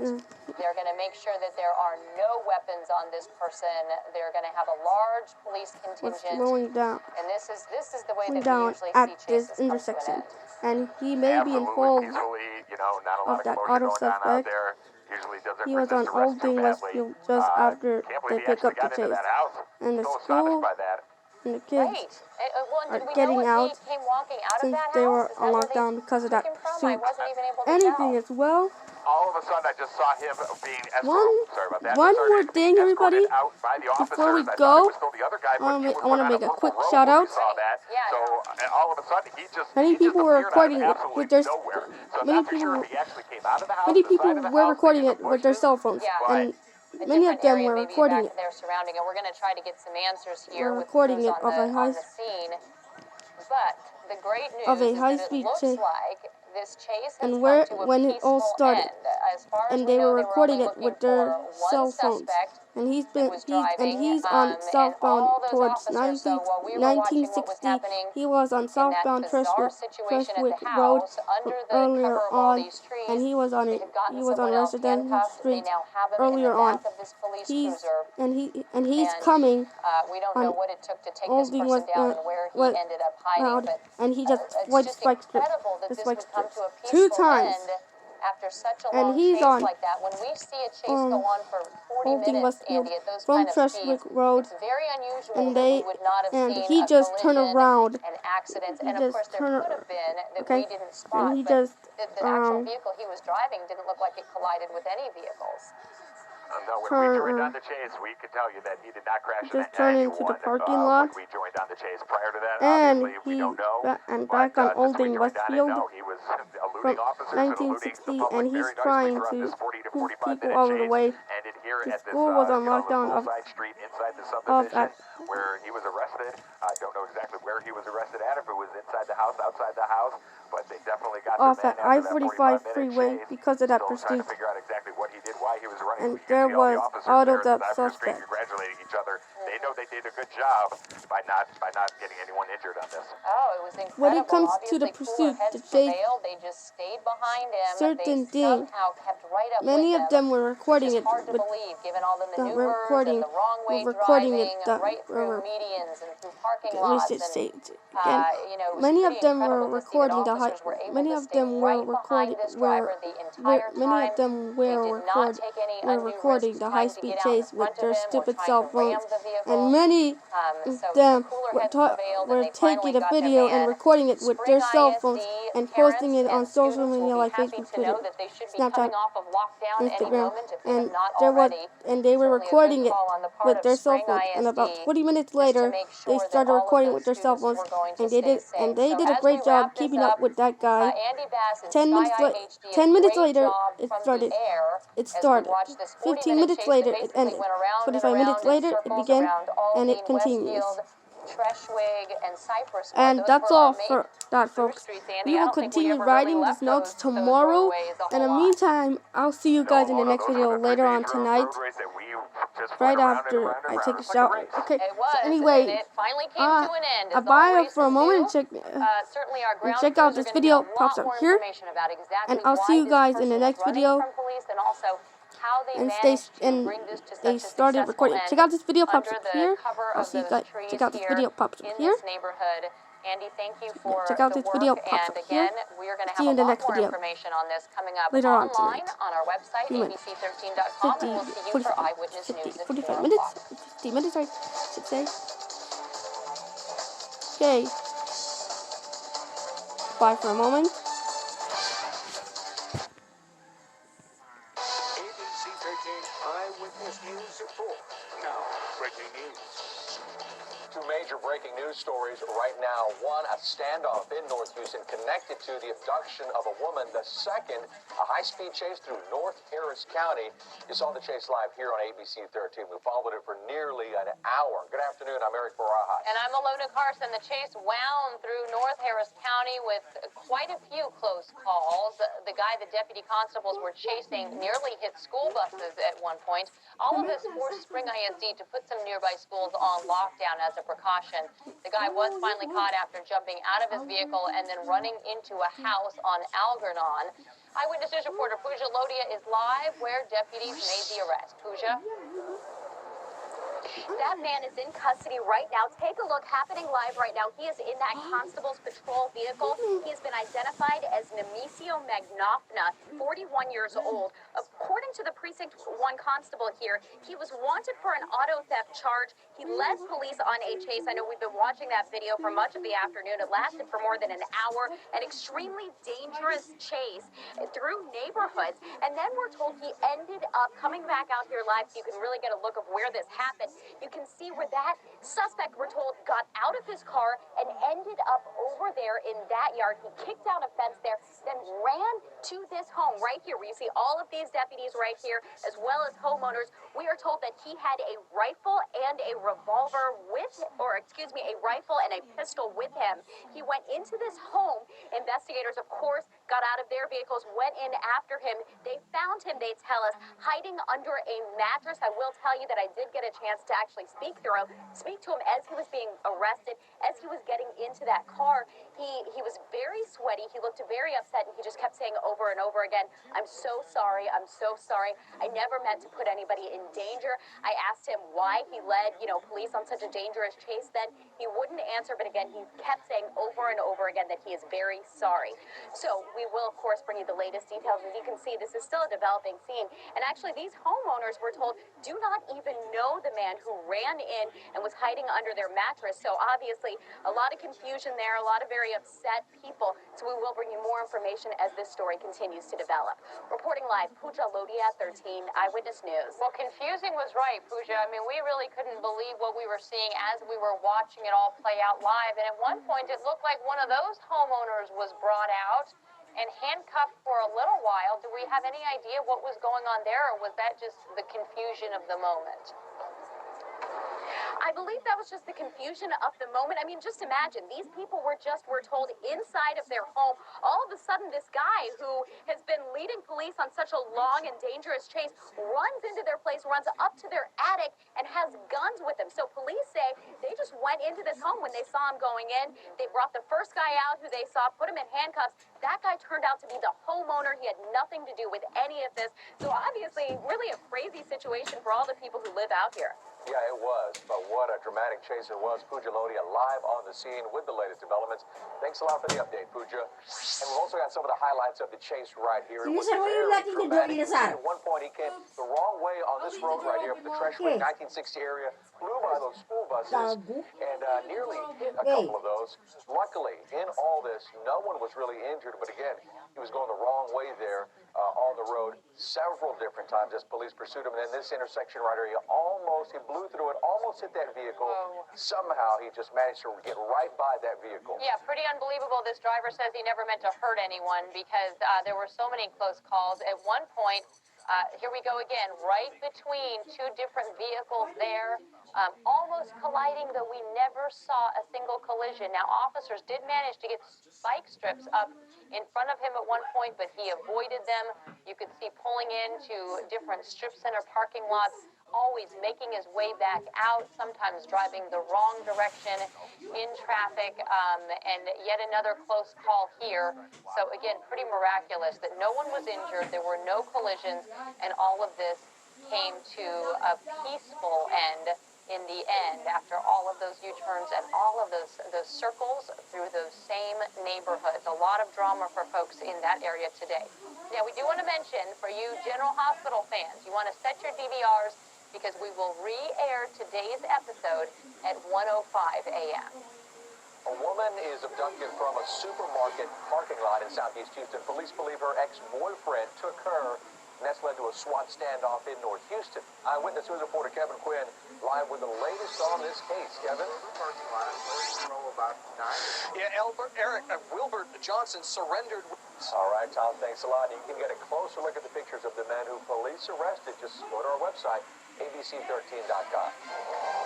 night. They're going to make sure that there are no weapons on this person. They're going to have a large police
Was
contingent.
slowing down.
And this is the way that we
Down
usually
at
see
this
chases come to an
intersection,
end.
and he may be involved of that auto suspect. He was on Olding Westfield just after they pick up the chase, and the school and the kids are getting out since they were on lockdown because of that pursuit. Anything as well.
All of a sudden, I just saw him being escorted. Sorry about that.
One more thing, everybody. Before we go, I want to make a quick shout out. Many people were recording it with their many people were recording it with their cell phones, and many of them were recording it.
They're surrounding it. We're going to try to get some answers here.
We're recording it of a high
But the great news
of a
is
high-speed
that it looks
chase.
like this chase has
And
come
where
to a
when it all
peaceful
started,
end. As far as
and
we
they
know,
were recording
only
it with
looking
their
for
cell
one
phones.
suspect
And he's
and
on southbound
all those
towards
officers. So while we were watching what was
1960.
happening
He was on
in that
southbound
bizarre situation at
Prestwick
the
Road
house, under the
earlier
cover of all
on,
these trees,
and he was on
they
it.
had gotten
He was on
someone else
Residential
handcuffed. They
Street
now have him
earlier
in the
on.
back of this police
He's
cruiser.
he's coming.
We don't know what it took to take this
Olding
person down and where he ended up hiding, but
and he just
it's
white
just
spikes
incredible that
this
this
white
would come to a
two
peaceful
times.
end after such a
And
long
he's
chase
on
like that. When we see a chase go on for 40
Olding
minutes,
Westfield
Andy, at those
from
kind of
Prestwick
speeds,
Road,
it's very unusual
and
that we would not have seen
he
a
just turned
collision
around.
and accidents.
He
And of
just
course, there
turned
could have been that
okay,
we didn't spot,
and he
but
just
the actual vehicle he was driving didn't look like it collided with any vehicles.
No, when we joined on the chase, we could tell you that he did not crash into anyone
into the parking lot.
when we joined on the chase. Prior to that,
And
obviously, we don't know.
back on Olding
Westfield
Westfield
he was
from 1960, and he's trying to move people out of the way. The school was on lockdown of
that where he was arrested. I don't know exactly where he was arrested at, if it was inside the house, outside the house, but they definitely got
off at I-45 freeway because of that pursuit.
To figure out exactly what he did, why he was running.
And there was auto the suspect.
Congratulating each other. They know they did a good job by not getting anyone injured on this.
Oh, it was incredible.
When it comes to the
Obviously,
pursuit, the chase,
they just stayed behind him.
certain
they
things,
somehow kept right up
many
with
of them were recording
it.
it,
It's hard to
but
believe, given all the
that
maneuvers
recording,
and the wrong way
recording
driving,
it, that
right through
were,
medians and through parking
let me
lots.
just say
And,
it again.
you know, it was
Many of
pretty
them were
incredible to see that
recording the high.
officers were able
Many
to
of
stay
them were
right behind
recording.
this driver the entire
Many
time.
of them
They
were
did not take any undue
recording
risks
the
trying to
high-speed
get out in
chase with
front of
their
him or
stupid
trying
cell
to ram
phones,
the vehicle.
and many
So
of them
the cooler
were,
heads prevailed, and
were
they finally
taking a
got their
video and
man.
recording it with their
Spring
cell
ISD
phones and
parents
posting it on
and
social
students
media
will
like
be happy
Facebook,
to know
Twitter,
that they should be
Snapchat,
coming off of lockdown any
Instagram,
moment if they
and
have not
they were
already.
they were
Certainly a good
recording it
call on the part
with
of
their cell
Spring
phones. And about
ISD
20 minutes
just to
later,
make
they
sure that
started
all of
recording
those
with their cell
students
phones,
were going to
and they
stay
did
safe.
they
So
did a
as
great
we
job
wrap this
keeping up
up,
with that guy.
Andy Bass and
10 minutes
Sky
later,
IHD,
10 minutes
great
later,
job
it
from
started.
the air
It
as we
started.
watched this
15
40-minute
minutes
chase
later,
that
it
basically
ended.
went around
25
and
minutes
around
later,
in
it
circles
began,
around
and it
Aldine,
continues.
Westfield, Treshwig, and Cypress.
And
Those
that's
were
all
our main
for that, folks.
streets, Andy.
We
I
will
don't think we
continue
ever
writing
really
these
left
notes
those
tomorrow.
roadways a
In the
whole lot.
meantime, I'll see you guys in the next video later on tonight, right after I take a shower. Okay,
It was,
so anyway,
and it finally came to an end.
a bio for a moment,
certainly our ground
check out
crews
this
are gonna
video,
get a lot
pops up
more
here,
information about exactly
and I'll see
why
you
this
guys in the
person
next
was running
video.
from police, and also how they
And
managed to bring this to
they
such a
started
successful
recording.
end
Check out this video, pops
under
up
the
here.
cover
I'll
of
see you
those
guys.
trees
Check out this
here
video, pops up
in
here.
this neighborhood. Andy, thank you for
Check out
the
this video,
work,
pops
and
up here.
again, we are going to have
See you
a
in the
lot
next
more
video
information on this coming up
later on
online
tonight.
on our website, abc13.com, and we'll see you for Eyewitness News at
45
4
minutes,
o'clock.
50 minutes, I should say. Okay. Bye for a moment.
ABC 13 Eyewitness News at 4. Now, breaking news.
Two major breaking news stories right now. One, a standoff in North Houston connected to the abduction of a woman. The second, a high-speed chase through North Harris County. You saw the chase live here on ABC 13. We followed it for nearly an hour. Good afternoon. I'm Eric Barajas.
And I'm Alona Carson. The chase wound through North Harris County with quite a few close calls. The guy the deputy constables were chasing nearly hit school buses at one point. All of this forced Spring ISD to put some nearby schools on lockdown as a precaution. The guy was finally caught after jumping out of his vehicle and then running into a house on Algernon. Eyewitness News reporter Pooja Lodia is live where deputies made the arrest. Pooja? That man is in custody right now. Take a look, happening live right now. He is in that constable's patrol vehicle. He has been identified as Nemesio Magnofna, 41 years old. According to the Precinct 1 constable here, he was wanted for an auto theft charge. He led police on a chase. I know we've been watching that video for much of the afternoon. It lasted for more than an hour. An extremely dangerous chase through neighborhoods. And then we're told he ended up coming back out here live so you can really get a look of where this happened. You can see where that suspect, we're told, got out of his car and ended up over there in that yard. He kicked down a fence there, then ran to this home right here, where you see all of these deputies right here, as well as homeowners. We are told that he had a rifle and a revolver with, or excuse me, a rifle and a pistol with him. He went into this home. Investigators, of course, got out of their vehicles, went in after him. They found him, they tell us, hiding under a mattress. I will tell you that I did get a chance to actually speak to him as he was being arrested, as he was getting into that car. He was very sweaty. He looked very upset, and he just kept saying over and over again, "I'm so sorry. I'm so sorry. I never meant to put anybody in danger." I asked him why he led, police on such a dangerous chase. Then he wouldn't answer, but again, he kept saying over and over again that he is very sorry. So we will, of course, bring you the latest details. As you can see, this is still a developing scene. And actually, these homeowners, were told, do not even know the man who ran in and was hiding under their mattress. So obviously, a lot of confusion there, a lot of very upset people. So we will bring you more information as this story continues to develop. Reporting live, Pooja Lodia, 13 Eyewitness News. Well, confusing was right, Pooja. I mean, we really couldn't believe what we were seeing as we were watching it all play out live. And at one point, it looked like one of those homeowners was brought out and handcuffed for a little while. Do we have any idea what was going on there, or was that just the confusion of the moment? I believe that was just the confusion of the moment. I mean, just imagine, these people we're told, inside of their home. All of a sudden, this guy who has been leading police on such a long and dangerous chase runs into their place, runs up to their attic, and has guns with him. So police say they just went into this home when they saw him going in. They brought the first guy out who they saw, put him in handcuffs. That guy turned out to be the homeowner. He had nothing to do with any of this. So obviously, really a crazy situation for all the people who live out here.
Yeah, it was. But what a dramatic chase it was. Pooja Lodia live on the scene with the latest developments. Thanks a lot for the update, Pooja. And we've also got some of the highlights of the chase right here. It was very dramatic. At one point, he came the wrong way on this road right here, the Treasury 1960 area, flew by those school buses and nearly hit a couple of those. Luckily, in all this, no one was really injured. But again, he was going the wrong way there on the road several different times as police pursued him. And in this intersection right here, he blew through it, almost hit that vehicle. Somehow, he just managed to get right by that vehicle.
Yeah, pretty unbelievable. This driver says he never meant to hurt anyone because there were so many close calls. At one point, here we go again, right between two different vehicles there, almost colliding, though we never saw a single collision. Now, officers did manage to get spike strips up in front of him at one point, but he avoided them. You could see pulling into different strip center parking lots, always making his way back out, sometimes driving the wrong direction in traffic, and yet another close call here. So again, pretty miraculous that no one was injured, there were no collisions, and all of this came to a peaceful end in the end after all of those U-turns and all of those circles through those same neighborhoods. A lot of drama for folks in that area today. Now, we do want to mention, for you General Hospital fans, you want to set your DVRs because we will re-air today's episode at 1:05 a.m.
A woman is abducted from a supermarket parking lot in Southeast Houston. Police believe her ex-boyfriend took her, and that's led to a SWAT standoff in North Houston. Eyewitness News reporter Kevin Quinn live with the latest on this case. Kevin?
Eric, Wilbert Johnson surrendered.
All right, Tom, thanks a lot. You can get a closer look at the pictures of the men who police arrested. Just go to our website, abc13.com.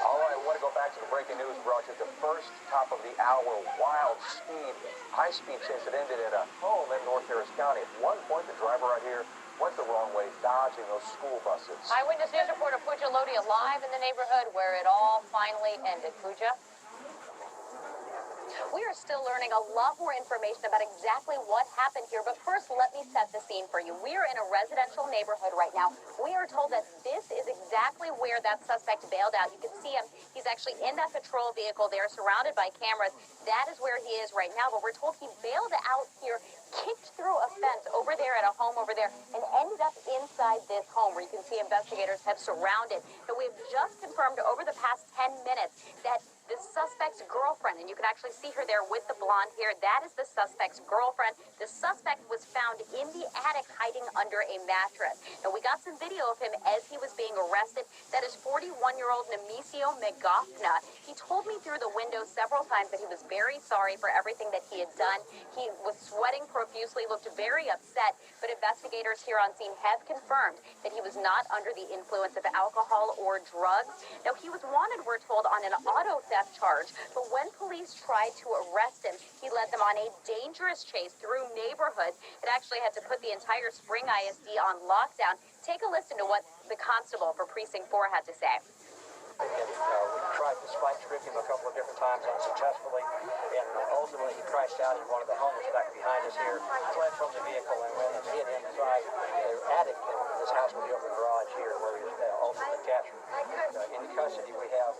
All right, we want to go back to the breaking news brought you at the first top of the hour. Wild speed, high-speed chase that ended at a home in North Harris County. At one point, the driver right here went the wrong way, dodging those school buses.
Eyewitness News reporter Pooja Lodia live in the neighborhood where it all finally ended. Pooja? We are still learning a lot more information about exactly what happened here, but first let me set the scene for you. We are in a residential neighborhood right now. We are told that this is exactly where that suspect bailed out. You can see him. He's actually in that patrol vehicle there, surrounded by cameras. That is where he is right now, but we're told he bailed out here, kicked through a fence over there at a home over there, and ended up inside this home where you can see investigators have surrounded. So we've just confirmed over the past 10 minutes that the suspect's girlfriend, and you can actually see her there with the blonde hair, that is the suspect's girlfriend. The suspect was found in the attic hiding under a mattress. Now, we got some video of him as he was being arrested. That is 41-year-old Nemesio Megafna. He told me through the window several times that he was very sorry for everything that he had done. He was sweating profusely, looked very upset, but investigators here on scene have confirmed that he was not under the influence of alcohol or drugs. Now, he was wanted, we're told, on an auto theft charge, but when police tried to arrest him, he led them on a dangerous chase through neighborhoods. It actually had to put the entire Spring ISD on lockdown. Take a listen to what the constable for Precinct 4 had to say.
We tried to spike strip him a couple of different times unsuccessfully, and ultimately he crashed out in one of the homes back behind us here, fled from the vehicle, and went and hid inside the attic in this house with the open garage here, where he was ultimately captured. In custody we have.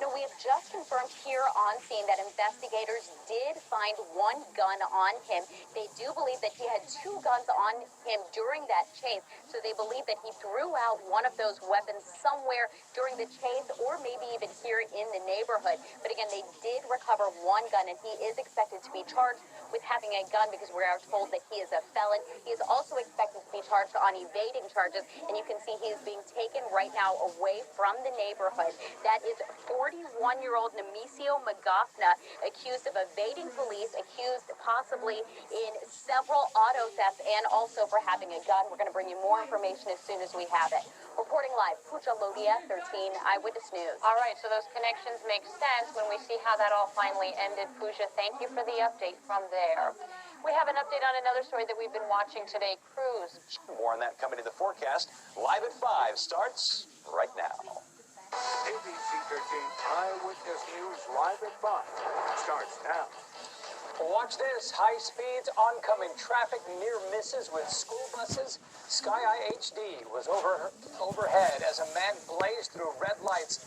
Now, we have just confirmed here on scene that investigators did find one gun on him. They do believe that he had two guns on him during that chase, so they believe that he threw out one of those weapons somewhere during the chase or maybe even here in the neighborhood. But again, they did recover one gun, and he is expected to be charged with having a gun because we are told that he is a felon. He is also expected to be charged on evading charges, and you can see he is being taken right now away from the neighborhood. That is 41-year-old Nemesio Megafna, accused of evading police, accused possibly in several auto thefts, and also for having a gun. We're going to bring you more information as soon as we have it. Reporting live, Pucha Lodia, 13 Eyewitness News.
All right, so those connections make sense when we see how that all finally ended. Puja, thank you for the update from there. We have an update on another story that we've been watching today, Cruise.
More on that coming to the forecast. Live at 5 starts right now.
ABC 13 Eyewitness News live at 5 starts now.
Watch this. High speeds, oncoming traffic, near misses with school buses. Sky Eye HD was overhead as a man blazed through red lights.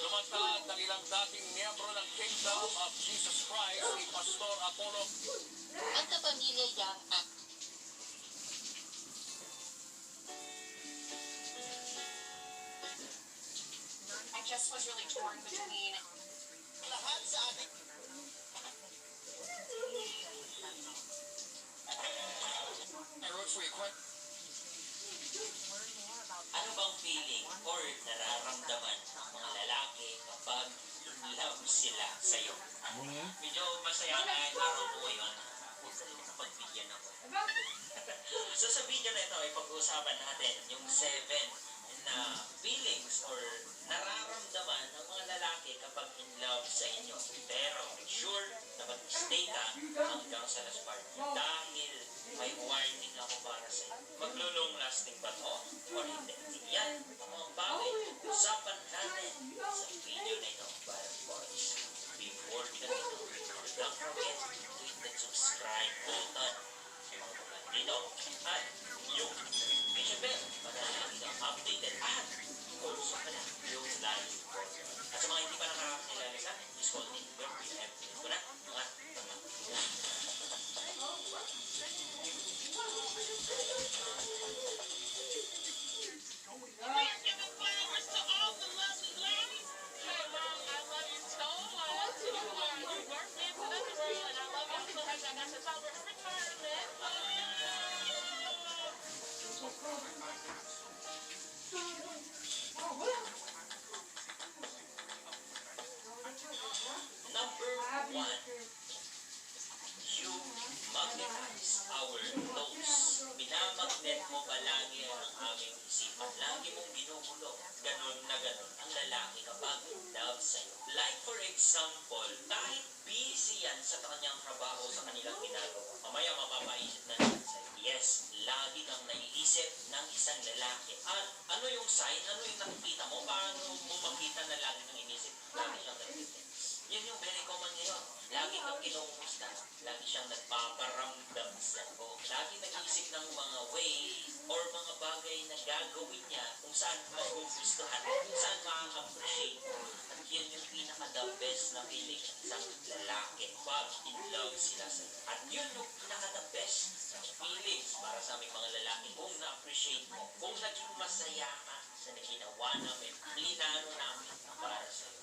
Lumantad ng ilang
dating miyembro ng Kingdom of Jesus Christ, si Pastor Apollo.
Ang kapamilya Yang at
I just was really torn between
lahat sa ating
I wrote for you quick.
Ano bang feeling or nararamdaman ng mga lalaki kapag in love sila sa'yo? Medyo masaya na araw mo ngayon. Huwag ka lang napagbigyan ako. So sa video na ito ay pag-uusapan natin yung 7 na feelings or nararamdaman ng mga lalaki kapag in love sa inyo. Pero make sure na mag-stay ka hanggang sa last part. Dahil may warning ako para sa iyo. Maglulong lasting ba to? Or hindi? Yan ang mga bagay usapan natin sa video na ito. But boys, before we continue, don't forget to hit that subscribe button. Dito at yung notification bell para lagi kang updated at also pala yung live button. At sa mga hindi pa nakakakilala sa akin, please call me your PM. Ito na mga number 1. You magnetize our thoughts. Binamagnet mo palagi ang aming isipan. Lagi mong ginugulo. Ganon na ganon ang lalaki kapag in love sa'yo. Like for example, kahit busy yan sa kanyang trabaho, sa kanilang ginagawa, mamaya mapapaisip na naman sa'yo. Yes, lagi kang naiisip ng isang lalaki. At ano yung sign? Ano yung nakikita mo? Paano mo makita na lagi kang inisip? Lagi siyang nagtitin. Yun yung very common ngayon. Lagi kang kinukumusta. Lagi siyang nagpaparamdam sa'yo. Lagi nag-iisip ng mga way or mga bagay na gagawin niya kung saan magugustuhan, kung saan makaka-appreciate mo. At yun yung pinaka-the best na feeling ng isang lalaki pag in love sila sa'yo. At yun yung pinaka-the best na feelings para sa aming mga lalaki kung na-appreciate mo, kung naging masaya ka sa naginawa namin, plinano namin para sa'yo.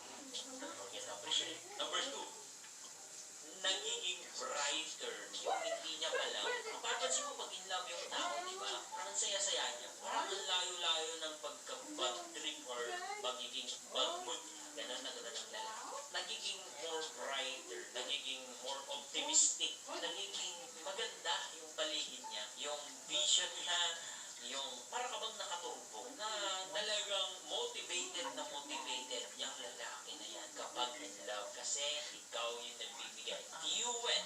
Yes, appreciate. Number 2, nagiging brighter yung hindi niya alam. Mapapansin mo pag in love yung tao, di ba? Parang saya-saya niya. Parang ang layo-layo ng pagka-bad trip or pagiging bad mood. Ganon na ganon ang lalaki. Nagiging more brighter, nagiging more optimistic, nagiging maganda yung paligid niya. Yung vision niya, yung para ka bang nakaturbong na talagang motivated yung lalaki na yan kapag in love kasi ikaw yung nagbibigay. Fuel.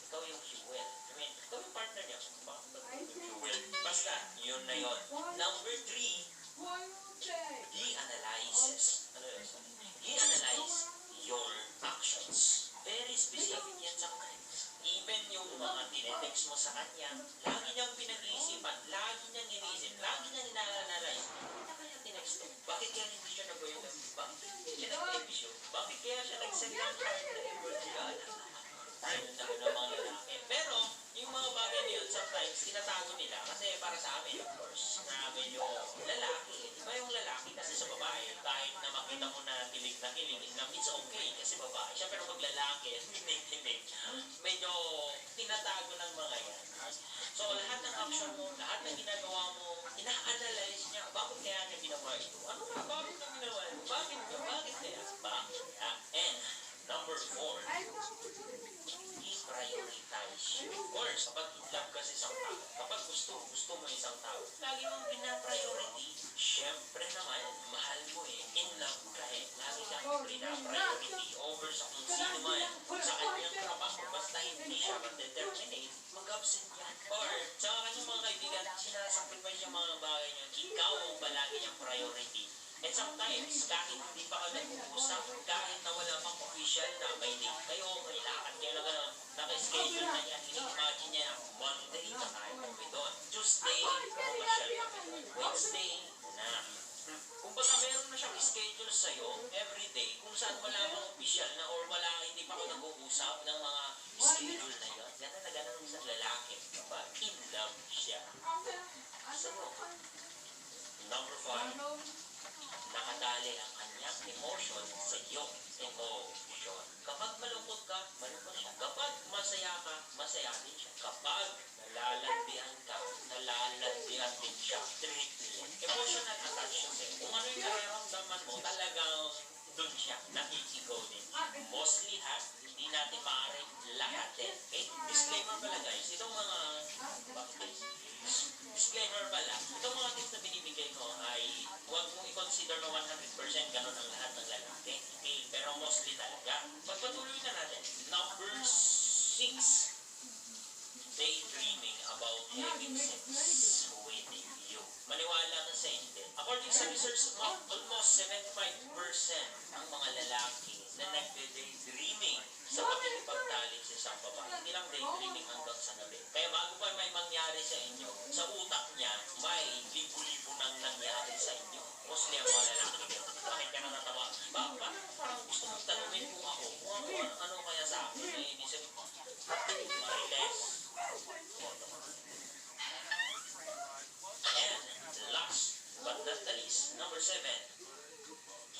Ikaw yung fuel. Ikaw yung partner niya. Fuel. Basta, yun na yun. Number 3, he analyzes. Ano yun? He analyzes your actions. Very specific yan sometimes. Even yung mga tinetext mo sa kanya, lagi niyang pinag-iisipan, lagi niyang iniisip, lagi niyang ina-analyze. Bakit kaya tinext ko? Bakit kaya hindi siya nag-going? Bakit siya nag-television? Bakit kaya siya nag-send ng card na emoji? Ayun na ng mga lalaki. Pero, yung mga bagay na yun, sometimes, tinatago nila. Kasi para sa amin, of course, na medyo lalaki. Iba yung lalaki kasi sa babae, kahit na makita mo na kilig na kilig, it's okay kasi babae siya. Pero pag lalaki, tinig-tinig, medyo tinatago ng mga yan. So, lahat ng action mo, lahat ng ginagawa mo, ina-analyze niya. Bakit kaya niya ginawa ito? Ano nga? Bakit niya ginawa ito? Bakit niya? Bakit kaya? Bakit kaya? And, number 4, i-prioritize you. Of course, kapag in love ka sa isang tao, kapag gusto mo isang tao, lagi mong pina-priority. Siyempre naman, mahal mo in love ka lagi kang pina-priority over sa kung sino man, sa kanyang trabaho, basta hindi siya mag-determinate, mag-absent yan. Or, sa kanyang mga kaibigan, sinasacrifice yung mga bagay niya, ikaw ang palagi niyang priority. And sometimes, kahit hindi pa kayo nag-uusap, kahit na wala pang official na may date kayo, may lakad kayo na gano'n, naka-schedule na niya, ini-imagine niya, Monday, kakain kami doon. Tuesday, pumasyal kami doon. Wednesday, na. Kung baga meron na siyang schedule sa'yo everyday kung saan wala pang official na or wala, hindi pa ako nag-uusap ng mga schedule na yun. Ganda na ganda ng isang lalaki kapag in love siya. So, number 5, nakadali ang kanyang emotion sa iyong emotion. Kapag malungkot ka, malungkot siya. Kapag masaya ka, masaya din siya. Kapag nalalandian ka, nalalandian din siya. Triple. Emotional attachment sa'yo. Kung ano yung nararamdaman mo, talagang doon siya. Nakikigaw din siya. Mostly ha, hindi natin maaaring lahat din. Okay? Disclaimer pala guys, itong mga disclaimer pala, itong mga tips na binibigay ko ay huwag mong i-consider na 100% ganun ang lahat ng lalaki. Okay? Pero mostly talaga. Pagpatuloy na natin. Number 6. Daydreaming about having sex with you. Maniwala ka sa hindi. According sa research mo, almost 75% ang mga lalaki na nagde-daydreaming sa pakikipagtalik sa isang babae. Hindi lang daydreaming hanggang sa gabi. Kaya bago pa may mangyari sa inyo, sa utak niya, may libo-libo nang nangyari sa inyo. Mostly ang mga lalaki. Bakit ka natatawa? Parang gusto mong tanungin kung ako, ano kaya sa akin na inisip ko. Marites. And last but not the least, number 7,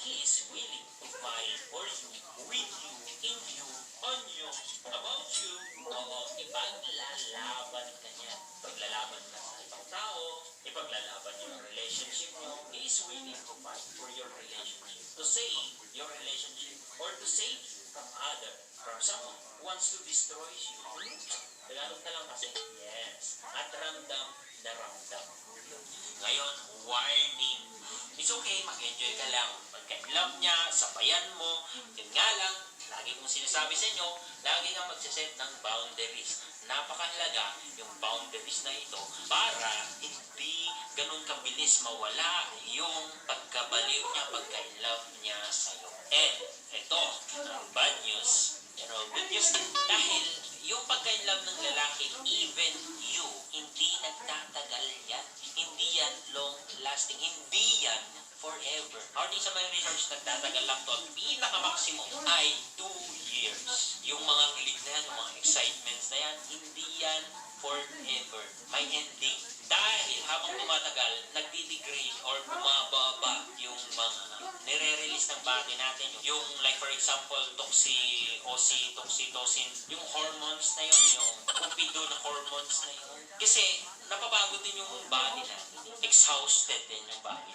he is willing to fight for you, with you, in you, on you, about you. Oo, ipaglalaban ka niya. Ipaglalaban ka sa ibang tao, ipaglalaban niyo ang relationship niyo. He is willing to fight for your relationship, to save your relationship, or to save you from someone who wants to destroy you. Tagalog na lang kasi, yes. At ramdam na ramdam. Ngayon, warning. It's okay, mag-enjoy ka lang. Pagka-love niya, sabayan mo. Yun nga lang, lagi kong sinasabi sa inyo, lagi kang magsiset ng boundaries. Napakahalaga yung boundaries na ito para hindi ganun kabilis mawala yung pagkabaliw niya, pagka-love niya sa'yo. And, ito, ang bad news. Good news din. Dahil yung pagka-love ng lalaki, even you, hindi nagtatagal yan. Hindi yan long-lasting. Hindi yan forever. According sa mga research, nagtatagal lang to. Ang pinaka-maximum ay 2 years. Yung mga kilig na yan, yung mga excitements na yan, hindi yan forever. May ending. Dahil habang tumatagal, nagdi-degrade or bumababa yung mga nire-release ng body natin. Yung like for example, oxytocin, yung hormones na yun, yung cupido na hormones na yun. Kasi napapagod din yung body natin. Exhausted din yung body.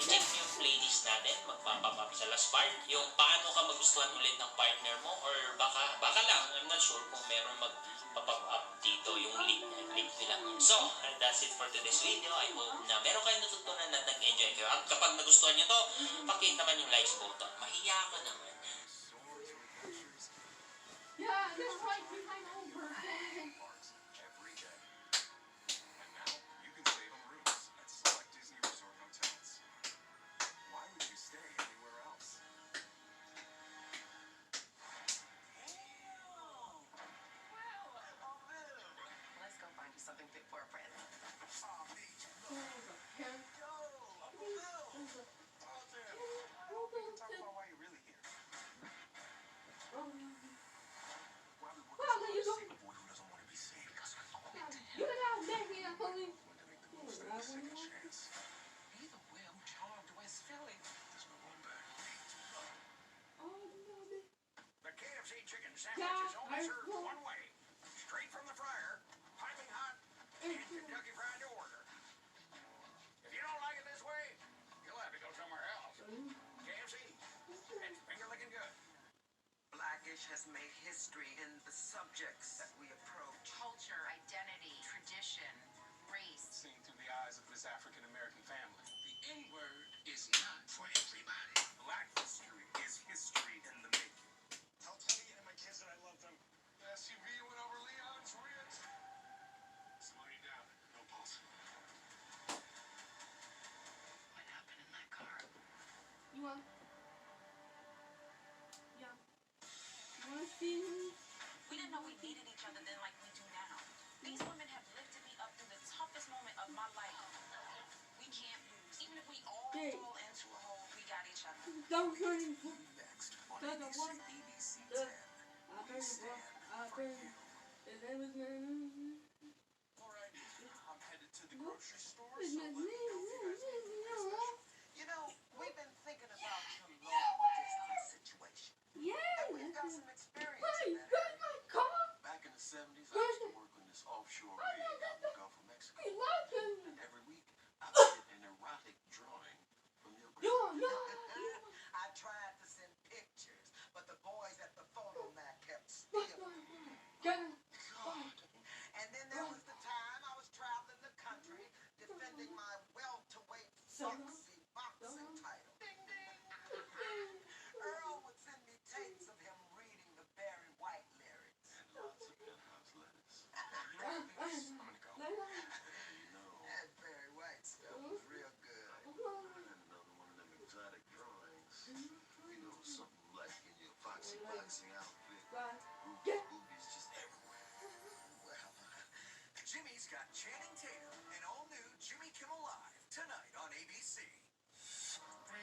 I-check nyo yung playlist natin, magpapap up sa last part, yung paano ka magustuhan ulit ng partner mo, or baka lang, I'm not sure kung meron magpapap up dito yung link lang yun. So, that's it for today's video. I hope na meron kayong natutunan na nag-enjoy kayo. At kapag nagustuhan nyo to, pakita naman yung likes button. Mahiya ka naman.
Yeah, they're right behind over.
Every day. And now you can save on rooms at select Disney Resort hotels. Why would you stay anywhere else?
Let's go find you something fit for a friend.
Why are you really here? Why would we
Well, you
save a boy who doesn't want to be saved? Because we're going to
You can have that here, Polly.
want to make the most of this second chance.
Either way, I'm charmed West Philly.
There's no going back.
The KFC chicken sandwich is only served one way. Straight from the fryer, piping hot, and Kentucky Fried to order. If you don't like it this way, you'll have to go somewhere else. KFC, it's finger licking good.
Blackish has made history in the subjects that we approach.
Culture, identity, tradition, race.
Seen through the eyes of this African-American family.
The N-word is not for everybody.
Black history is history in the making.
I'll tell you and my kids that I love them.
The SUV went over Leon's ribs. Somebody down. No pulse.
What happened in that car?
You want? Yeah. You want to see?
We didn't know we needed each other then
Next on ABC 10. We stand for you. Alright, I'm headed to the grocery store, so let me know if you guys need anything special. You know, we've been thinking about your long-distance situation. And we've got some experience in that area. Back in the 70s, I used to work on this offshore rig out in the Gulf of Mexico. And every week, I would get an erotic drawing from your grandmother. I tried to send pictures, but the boys at the photo mat kept stealing. God. And then there was the time I was traveling the country defending my welterweight sexy boxing title. Ding, ding. Earl would send me tapes of him reading the Barry White lyrics. And lots of penthouse letters. I'm gonna go. That Barry White stuff was real good. And another one of them exotic drawings. You know, something like in your foxy boxing outfit. Boobies just everywhere. Well, Jimmy's got Channing Tatum and all new Jimmy Kimmel Live tonight on ABC.
I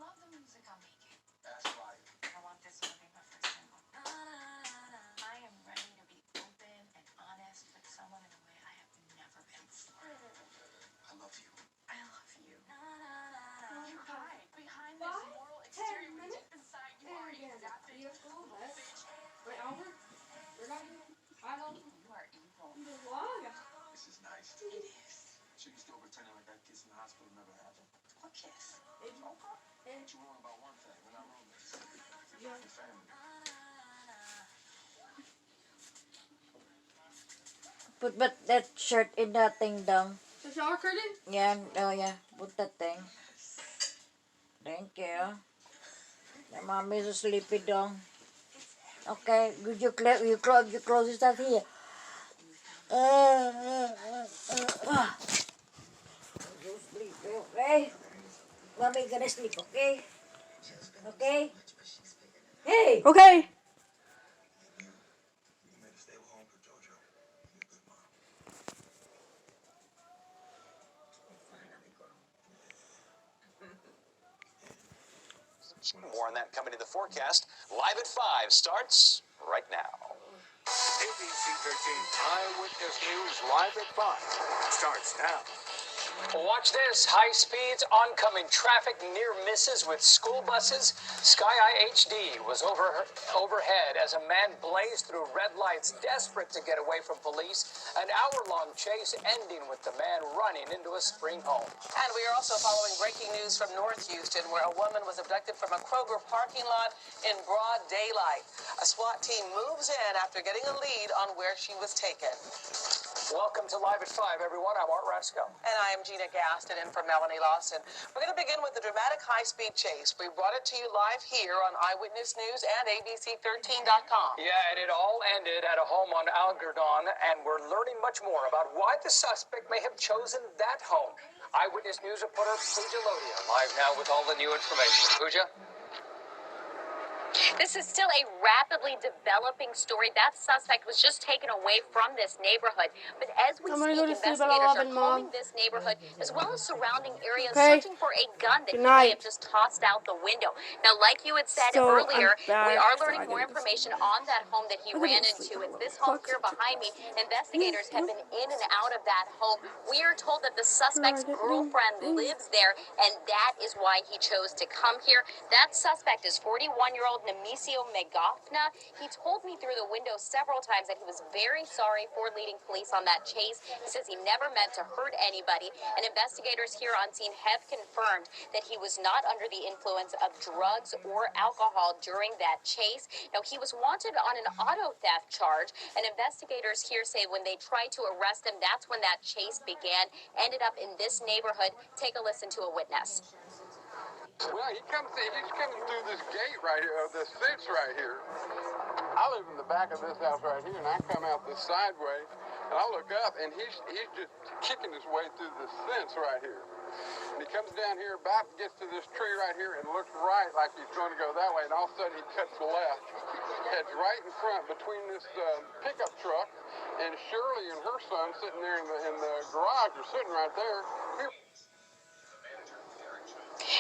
love the music I'm making.
That's right.
I want this to be my first single. I am ready to be open and honest with someone in a way I have never been before.
I love you.
I love you. You hide behind this moral exterior, but deep inside you are a vapid little bitch. You are evil.
This is nice.
It is.
So you still pretending like that kiss in the hospital never happened?
What kiss?
Okay. But you're wrong about one thing. We're not roommates. We're family.
Put that shirt in that thing down.
The shower curtain?
Yeah, oh yeah. Put that thing. Thank you. The mommy's a sleepy down. Okay, you close that here. You sleep, okay? Mommy gonna sleep, okay? Okay? Hey!
Okay.
You made a stable home for JoJo. You're a good mom.
More on that coming in the forecast. Live at 5 starts right now.
ABC 13 Eyewitness News Live at 5 starts now. Watch this. High speeds, oncoming traffic, near misses with school buses. Sky Eye HD was overhead as a man blazed through red lights, desperate to get away from police. An hour-long chase ending with the man running into a spring home.
And we are also following breaking news from North Houston, where a woman was abducted from a Kroger parking lot in broad daylight. A SWAT team moves in after getting a lead on where she was taken.
Welcome to Live at 5, everyone. I'm Art Rasco.
And I am Gina Gaston in for Melanie Lawson. We're going to begin with the dramatic high-speed chase. We brought it to you live here on Eyewitness News and ABC13.com.
Yeah, and it all ended at a home on Algerdon, and we're learning much more about why the suspect may have chosen that home. Eyewitness News reporter Pooja Lodia live now with all the new information. Pooja?
This is still a rapidly developing story. That suspect was just taken away from this neighborhood. But as we
I'm gonna
speak,
go to sleep at
investigators
11,
are combing
Mom.
this neighborhood as well as surrounding areas,
Okay.
searching for a gun that
Good
he may
night.
have just tossed out the window. Now, like you had said
So,
earlier,
I'm back,
we are
so
learning
I
more
gotta go
information
sleep.
on that home that he
I'm gonna
ran
go sleep
into.
at
It's this
11
home
o'clock.
here behind me. Investigators have been in and out of that home. We are told that the suspect's girlfriend lives there, and that is why he chose to come here. That suspect is 41-year-old Nemesio Megafna. He told me through the window several times that he was very sorry for leading police on that chase. He says he never meant to hurt anybody, and investigators here on scene have confirmed that he was not under the influence of drugs or alcohol during that chase. Now, he was wanted on an auto theft charge, and investigators here say when they tried to arrest him, that's when that chase began, ended up in this neighborhood. Take a listen to a witness.
Well, he's coming through this gate right here, this fence right here. I live in the back of this house right here, and I come out this sideway, and I look up, and he's just kicking his way through this fence right here. And he comes down here, about gets to this tree right here, and looks right like he's going to go that way, and all of a sudden he cuts left, heads right in front between this pickup truck, and Shirley and her son sitting there in the garage are sitting right there.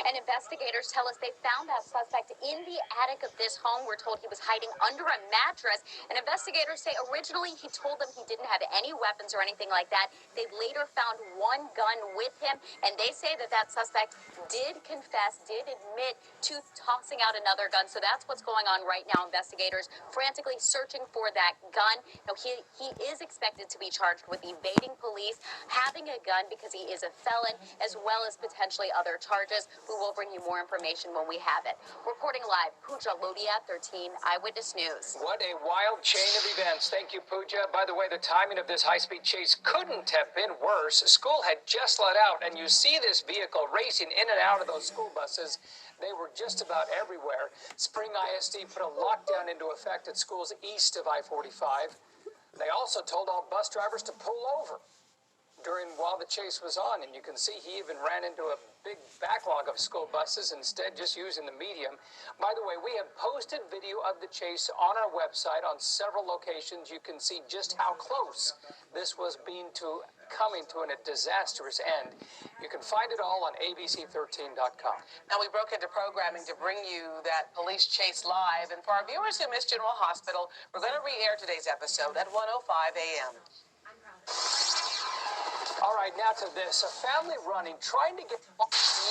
And investigators tell us they found that suspect in the attic of this home. We're told he was hiding under a mattress. And investigators say originally he told them he didn't have any weapons or anything like that. They later found one gun with him, and they say that that suspect did confess, did admit to tossing out another gun. So that's what's going on right now. Investigators frantically searching for that gun. Now, he is expected to be charged with evading police, having a gun because he is a felon, as well as potentially other charges. We will bring you more information when we have it. Reporting live, Pooja Lodia, 13 Eyewitness News.
What a wild chain of events. Thank you, Pooja. By the way, the timing of this high-speed chase couldn't have been worse. School had just let out, and you see this vehicle racing in and out of those school buses. They were just about everywhere. Spring ISD put a lockdown into effect at schools east of I-45. They also told all bus drivers to pull over while the chase was on, and you can see he even ran into a big backlog of school buses, instead just using the medium. By the way, we have posted video of the chase on our website on several locations. You can see just how close this was coming to a disastrous end. You can find it all on abc13.com.
Now, we broke into programming to bring you that police chase live, and for our viewers who missed General Hospital, we're going to re-air today's episode at 1:05 a.m.
All right, now to this. A family running, trying to get...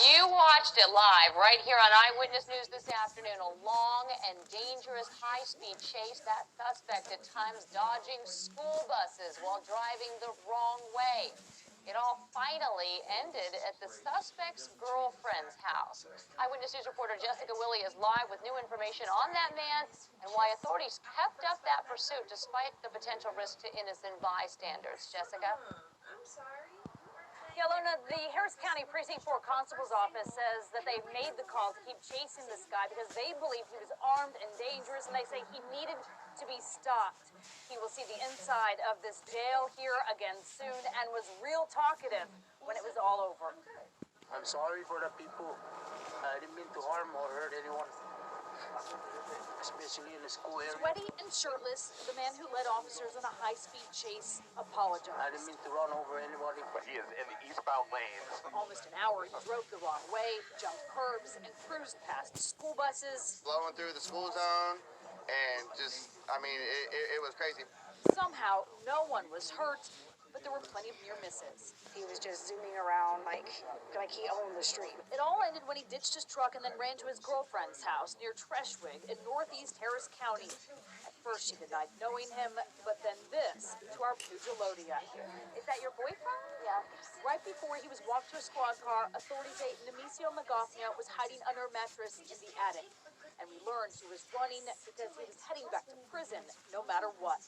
You watched it live right here on Eyewitness News this afternoon. A long and dangerous high-speed chase. That suspect at times dodging school buses while driving the wrong way. It all finally ended at the suspect's girlfriend's house. Eyewitness News reporter Jessica Willie is live with new information on that man and why authorities kept up that pursuit despite the potential risk to innocent bystanders. Jessica?
Yelena, the Harris County Precinct 4 Constable's Office says that they made the call to keep chasing this guy because they believe he was armed and dangerous, and they say he needed to be stopped. He will see the inside of this jail here again soon and was real talkative when it was all over.
I'm sorry for the people. I didn't mean to harm or hurt anyone, especially in the school area.
Sweaty and shirtless, the man who led officers in a high-speed chase apologized.
I didn't mean to run over anybody.
But he is in the eastbound lanes.
For almost an hour, he drove the wrong way, jumped curbs, and cruised past school buses.
Blowing through the school zone, and just, I mean, it was crazy.
Somehow, no one was hurt, but there were plenty of near misses.
He was just zooming around like he owned the street.
It all ended when he ditched his truck and then ran to his girlfriend's house near Treshwig in northeast Harris County. At first, she denied knowing him, but then this to our Pooja Lodia. Is that your boyfriend?
Yeah.
Right before he was walked to a squad car, authorities say Nemesio Magofnia was hiding under a mattress in the attic. And we learned he was running because he was heading back to prison no matter what.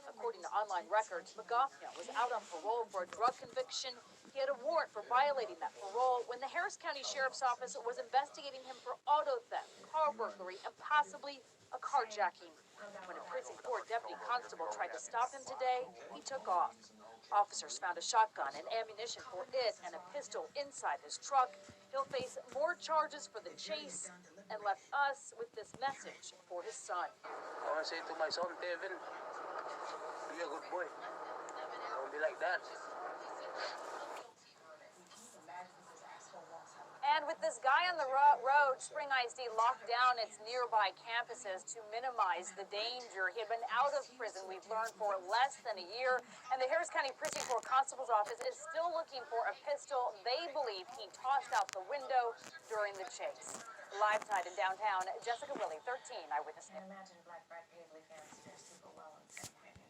According to online records, Magofnia was out on parole for a drug conviction. He had a warrant for violating that parole when the Harris County Sheriff's Office was investigating him for auto theft, car burglary, and possibly a carjacking. When a Precinct 4 deputy constable tried to stop him today, he took off. Officers found a shotgun and ammunition for it and a pistol inside his truck. He'll face more charges for the chase and left us with this message for his son.
I want to say to my son, Devin, be a good boy. Don't be like that.
And with this guy on the road, Spring ISD locked down its nearby campuses to minimize the danger. He had been out of prison, we've learned, for less than a year. And the Harris County Precinct 4 Constable's Office is still looking for a pistol they believe he tossed out the window during the chase. Live tonight in downtown, Jessica Willie, 13 Eyewitness News.
Imagine Black Paisley fans do super well in San Quentin.